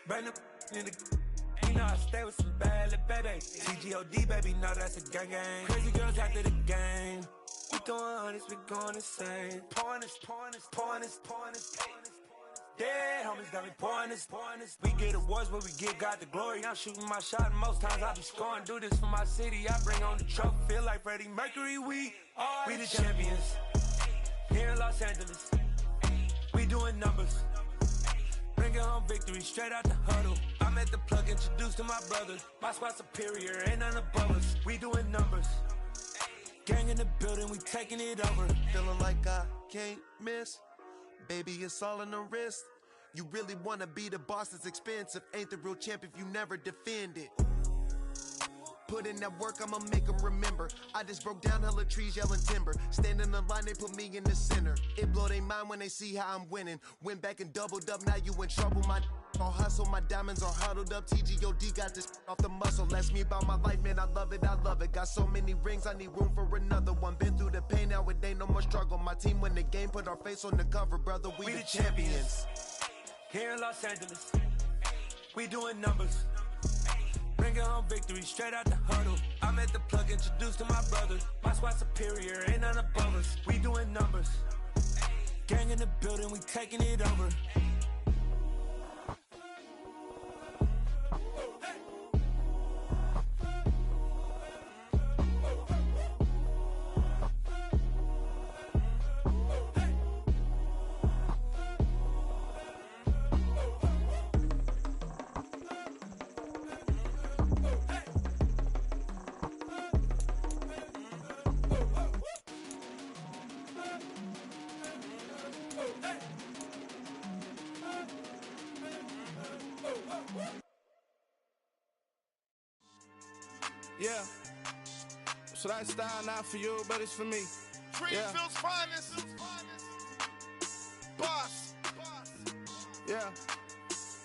bring up in the. You know I stay with some bad little baby. TGOD baby, know that's a gang gang. Crazy girls after the game. We going honest, we going insane. Pouring this. Dead homies got me pouring this. We get awards, but we give God the glory. I'm shooting my shot, and most times I be scoring. Do this for my city, I bring on the trophy. Feel like Freddie Mercury, we the champions here in Los Angeles. We doing numbers, bringing home victory straight out the huddle. I met the plug, introduced to my brother. My squad superior, ain't none above us. We doing numbers, gang in the building, we taking it over. Feeling like I can't miss. Baby, it's all in the wrist. You really wanna be the boss, it's expensive. Ain't the real champ if you never defend it. Put in that work, I'ma make them remember. I just broke down hella trees, yelling timber. Stand in the line, they put me in the center. It blow their mind when they see how I'm winning. Went back and doubled up, now you in trouble. My all hustle, my diamonds are huddled up. TGOD got this off the muscle. Ask me about my life, man, I love it. Got so many rings, I need room for another one. Been through the pain, now it ain't no more struggle. My team win the game, put our face on the cover, brother. We the champions here in Los Angeles. We doing numbers, bringing home victory straight out the huddle. I met the plug, introduced to my brother. My squad superior, ain't none above us. We doing numbers, gang in the building, we taking it over. Yeah, so that style not for you, but it's for me. Greenfield's finest. Boss. Yeah.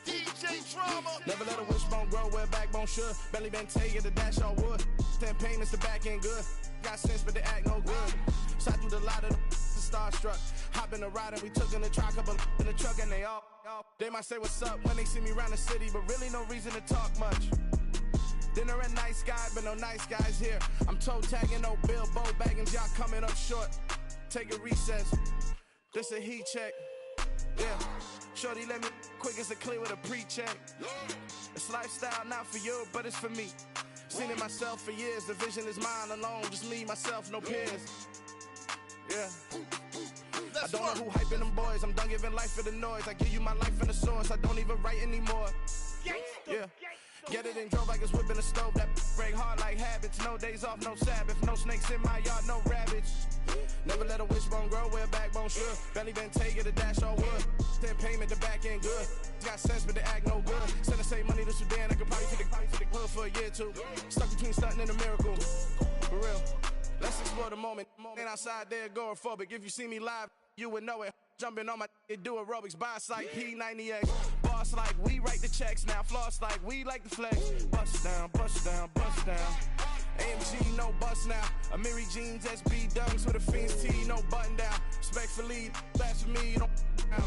DJ Drama. Never let a wishbone grow where backbone should. Belly been taking the dash on wood. Stand payments, the back end good. Got sense, but they act no good. Shot through the lot of the starstruck. Hop in the ride and we took in the truck, couple in the truck and they all. They might say what's up when they see me around the city, but really no reason to talk much. Dinner at Nice Guy, but no nice guys here. I'm toe tagging, no Bilbo bagging, y'all coming up short. Take a recess, this a heat check. Yeah, shorty let me quick as a clear with a pre-check. It's lifestyle not for you, but it's for me. Seen it myself for years, the vision is mine alone. Just me, myself, no peers. Yeah. I don't know who hyping them boys. I'm done giving life for the noise. I give you my life in the source. I don't even write anymore. Yeah. Get it and drove like it's whipping a stove. That break hard like habits. No days off, no Sabbath. No snakes in my yard, no rabbits. Never let a wishbone grow where a backbone should. Belly been take it a dash all wood. Then payment, the back end good. Got sense, but the act no good. Send the same money to Sudan. I could probably take the hood for a year or two. Stuck between stunting and a miracle. For real. Let's explore the moment. Ain't outside there agoraphobic. If you see me live, you would know it. Jumping on my do aerobics, boss like P90X. Boss like we write the checks now. Floss like we like the flex. Bust down, bust down, bust down. AMG, no bust now. Amiri jeans, SB dunks with a Fiends T, no button down. Respectfully, that's for me, don't down.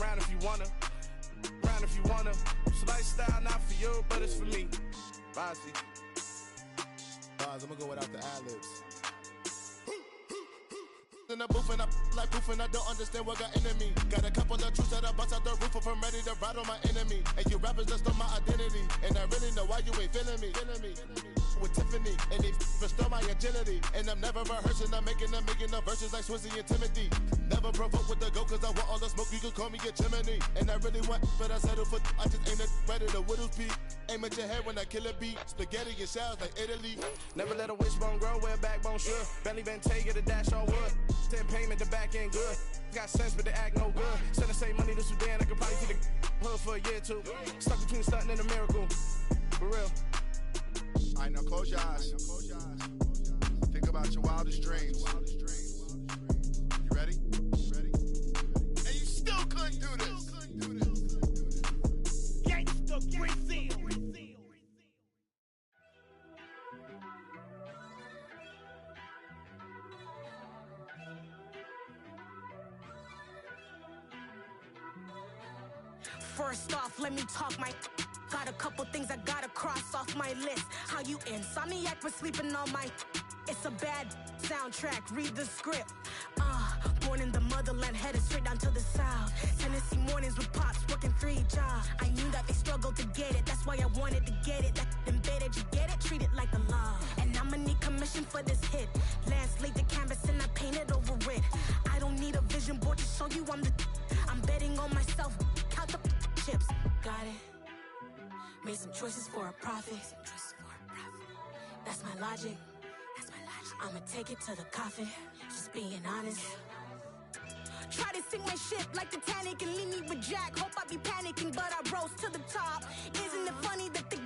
Round if you wanna, round if you wanna. It's lifestyle, not for you, but it's for me. Bossy. I'm gonna go without the ad-libs. In the booth and I like proof and I don't understand what got into me. Got a couple of truths that I bust out the roof if I'm ready to ride on my enemy. And you rappers just stole my identity, and I really know why you ain't feeling me. With Tiffany, and they restore my agility. And I'm never rehearsing, I'm making a million of verses like Swizzy and Timothy. Never provoke with the go, cause I want all the smoke, you can call me a chimney. And I really want, but I settle for, I just ain't ready to whittles peak. Aim at your head when I kill a beat. Spaghetti and shells like Italy. Never let a wishbone grow where a backbone should. Belly been take it a dash all wood. Then payment, the back end good. Got sense, but the act no good. Send the same money to Sudan, I could probably take the hood for a year or two. Stuck between stunting and a miracle. For real. Alright, now close your eyes. Think about your wildest dreams. You ready? And you still couldn't do this. Gangsta Brazil. First off, let me talk my. Got a couple things I gotta cross off my list. How you insomniac for sleeping on my. It's a bad soundtrack, read the script. Born in the motherland, headed straight down to the south. Tennessee mornings with pops, working 3 jobs. I knew that they struggled to get it, that's why I wanted to get it. That embedded, you get it, treat it like the law. And I'ma need commission for this hit. Lance laid the canvas and I painted over it. I don't need a vision board to show you I'm betting on myself, count the chips. Got it. Made some choices for a profit. That's my logic. I'ma take it to the coffin. Just being honest. Try to sink my ship like Titanic and leave me with Jack. Hope I be panicking, but I rose to the top. Isn't it funny that the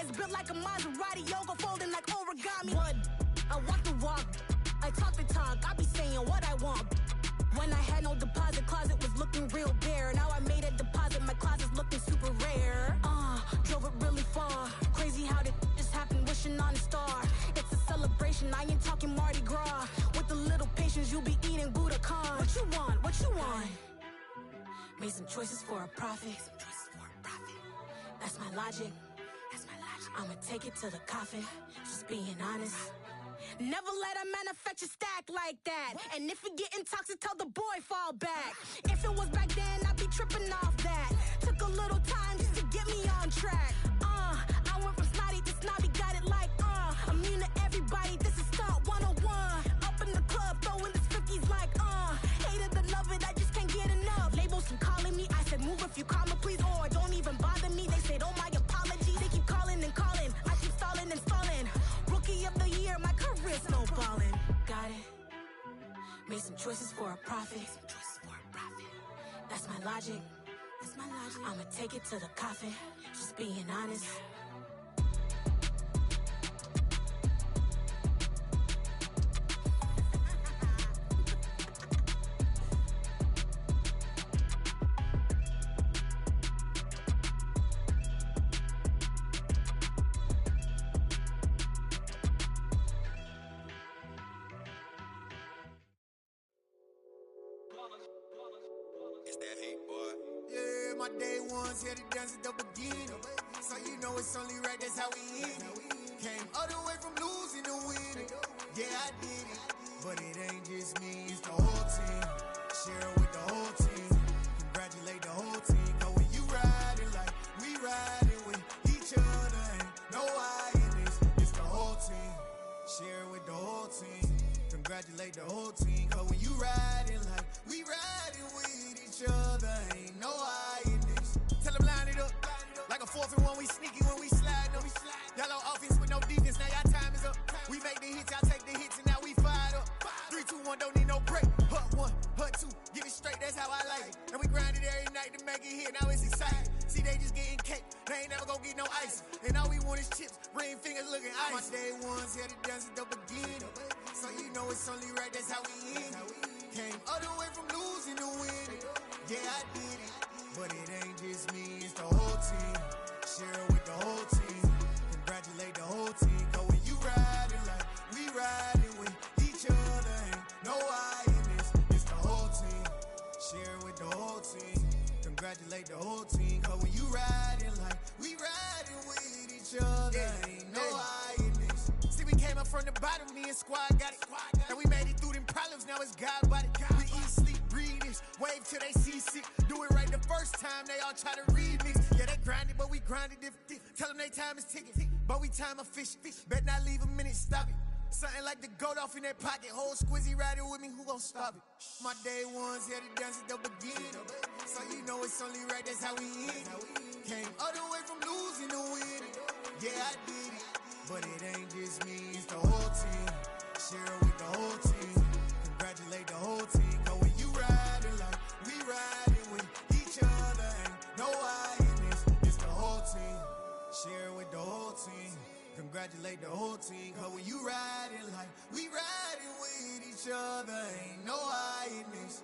is built like a Maserati, yoga folding like origami? What? I walk the walk. I talk the talk. I be saying what I want. When I had no deposit, closet was looking real bare. Now I made a deposit, my closet's looking super rare. Drove it really far. Crazy how did just happen, wishing on a star. It's a celebration, I ain't talking Mardi Gras. With a little patience, you'll be eating Budokan. What you want? What you want? Made some choices for a profit. That's my logic. I'ma take it to the coffin. Just being honest. Never let a manufacture stack like that. And if we getting toxic, tell the boy fall back. If it was back then, I'd be tripping off that. Took a little time just to get me on track. I went from snotty to snobby, got it like immune to everybody, this is Stunt 101. Up in the club, throwing this 50s like hated to love it, I just can't get enough. Labels and calling me, I said move if you call me please, or don't even bother me. They said oh my apologies, they keep calling and calling. I keep stalling and stalling. Rookie of the year, my career's snowballing. Got it. Made some choices for a profit. That's my logic. I'ma take it to the coffin. Just being honest. It's that hate, boy. Yeah, my day ones here to dance at the beginning. So you know it's only right, that's how we end it. Came all the way from losing to winning. Yeah, I did it. But it ain't just me, it's the whole team. Share it with the whole team. Congratulate the whole team. Cause when you riding like we riding with each other, ain't no I in this. It's the whole team. Share it with the whole team. Congratulate the whole team. Cause when you riding like we riding with each other, ain't no I in this. Tell them line it up like a 4th and like to make it here, now it's exciting. See, they just getting cake, they ain't never gonna get no ice. And all we want is chips, ring fingers looking ice. My day ones here to dance at the beginning. So you know it's only right, that's how we end it. Came all the way from losing to winning. Yeah, I did it, but it ain't just me, it's the whole team. Share it with the whole team. Congratulate the whole team. Cause when you riding like we riding with each other, ain't no I in this, it's the whole team. Share it with the whole team. Congratulate the whole team. Cause when you riding like we riding with each other, ain't no I in this. See, we came up from the bottom, me and squad got it. And we made it through them problems, now it's God body. We eat, sleep, breathe this, wave till they see sick. Do it right the first time, they all try to remix. Yeah, they grinded, but we grinded different. Tell them they time is ticking, but we time a fish. Bet not leave a minute, stop it. Something like the goat off in that pocket. Whole squizzy riding with me, who gon' stop it? My day ones here to dance at the beginning. So you know it's only right, that's how we end it. Came all the way from losing to winning. Yeah, I did it, but it ain't just me, it's the whole team. Share it with the whole team. Congratulate the whole team. Cause when you riding like we riding with each other, ain't no I in this, it's the whole team. Share it with the whole team. Congratulate the whole team. Cause when you riding like we riding with each other, ain't no I in this.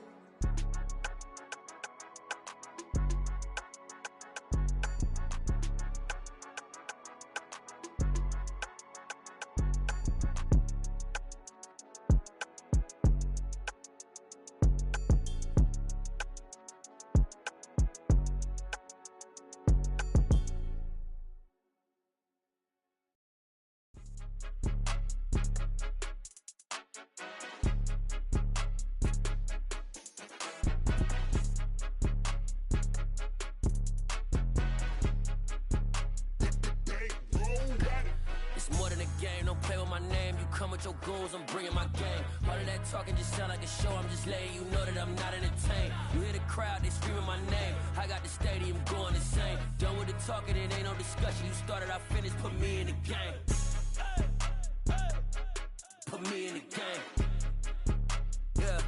Your goals, I'm bringing my game. All of that talking just sound like a show. I'm just letting you know that I'm not entertained. You hear the crowd, they screaming my name. I got the stadium going insane. Done with the talking, it ain't no discussion. You started, I finished, put me in the game. Put me in the game. Yeah,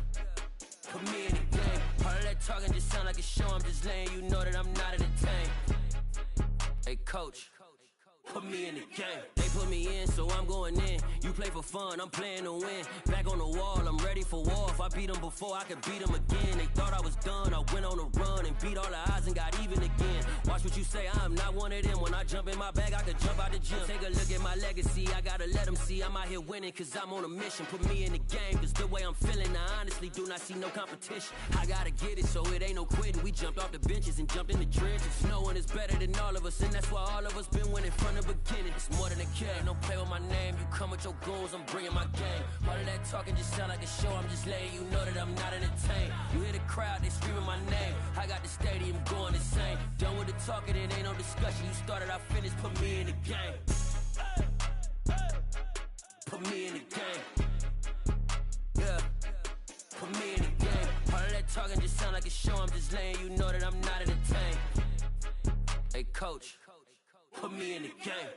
put me in the game. All of that talking just sound like a show. I'm just letting you know that I'm not entertained. Hey, coach, put me in the game. They put me in, so I'm going in. You play for fun, I'm playing to win. Back on the wall, I'm ready for war. If I beat them before, I could beat them again. They thought I was done, I went on a run and beat all the odds and got even again. Watch what you say, I'm not one of them. When I jump in my bag, I could jump out the gym. Take a look at my legacy, I gotta let them see I'm out here winning, cause I'm on a mission. Put me in the game, cause the way I'm feeling, I honestly do not see no competition. I gotta get it, so it ain't no quitting. We jumped off the benches and jumped in the trenches. No one is better than all of us, and that's why all of us been winning from the beginning. It's more than a kid, don't play with my name. You come with your goals, I'm bringing my game. All of that talking just sound like a show. I'm just letting you know that I'm not entertained. You hear the crowd, they screaming my name. I got the stadium going insane. Done with the talking, it ain't no discussion. You started, I finished, put me in the game. Put me in the game. Yeah, put me in the game. All of that talking just sound like a show. I'm just letting you know that I'm not entertained. Hey, coach, put me in the game.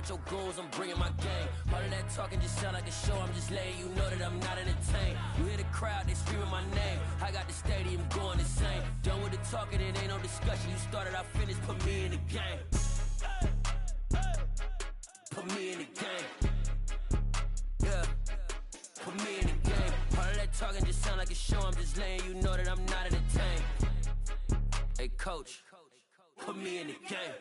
Your goals, I'm bringing my game. All of that talking just sound like a show. I'm just letting you know that I'm not entertained. You hear the crowd, they screaming my name. I got the stadium going insane. Done with the talking, it ain't no discussion. You started, I finished, put me in the game. Put me in the game. Yeah, put me in the game. All of that talking just sound like a show. I'm just letting you know that I'm not entertained. Hey, coach, put me in the game.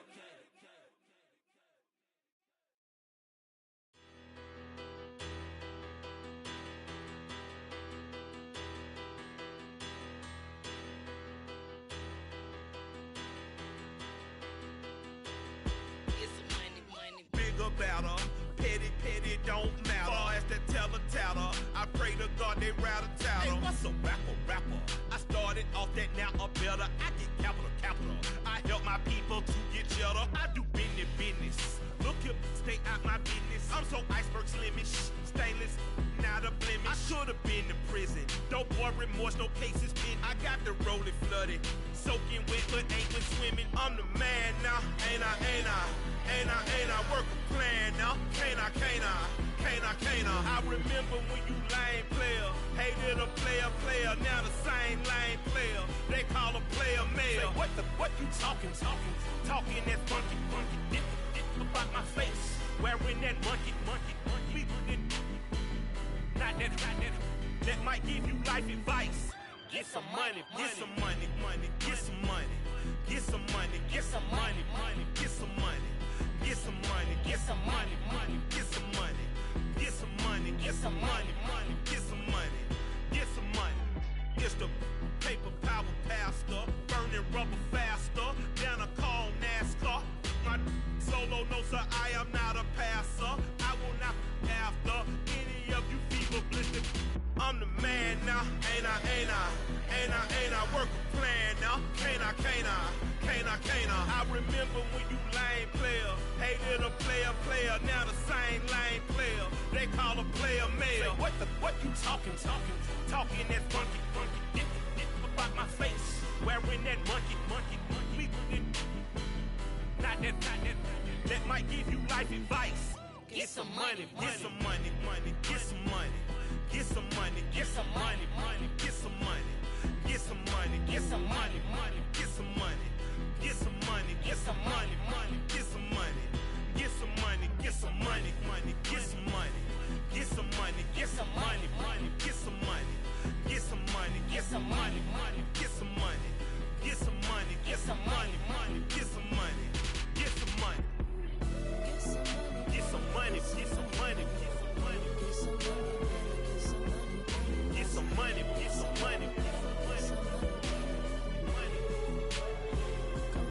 Better, petty don't matter. Far as the teller, I pray to God they rattle tattle. Hey, what's a rapper? I started off that now or better. I get capital. I help my people to get cheddar. I do business. Look here, stay out my business. I'm so iceberg slimish, stainless, not a blemish. I should have been in prison. Don't boy remorse, no cases pinned. I got the rolling flooded, soaking wet, but ain't been swimming. I'm the man now, ain't I? Work a plan now, can't I? I remember when you lame player, hated a player, now the same lame player. They call a player mayor. Say, what you talking that funky, dip about my face, wearing that monkey. Not that might give you life advice. Get some money, get some money, get some money, get some money, get some money, get some money, get some money, get some money, get some money, get some money, get some money, get some money, get some money. It's the paper power pastor, burning rubber faster, down a call NASCAR. My solo no sir, I am not a passer. I will not be after any of you fever blistered. I'm the man now, ain't I? Work a plan now, can't I? I remember when you lame player, hated a player, now the same lame player. They call a player mayor. Say, what you talking that funky, dip about my face, wearing that monkey. Not that might give you life advice. Get some money, get some money, get some money. Get some money, get some money, get some money, get some money, get some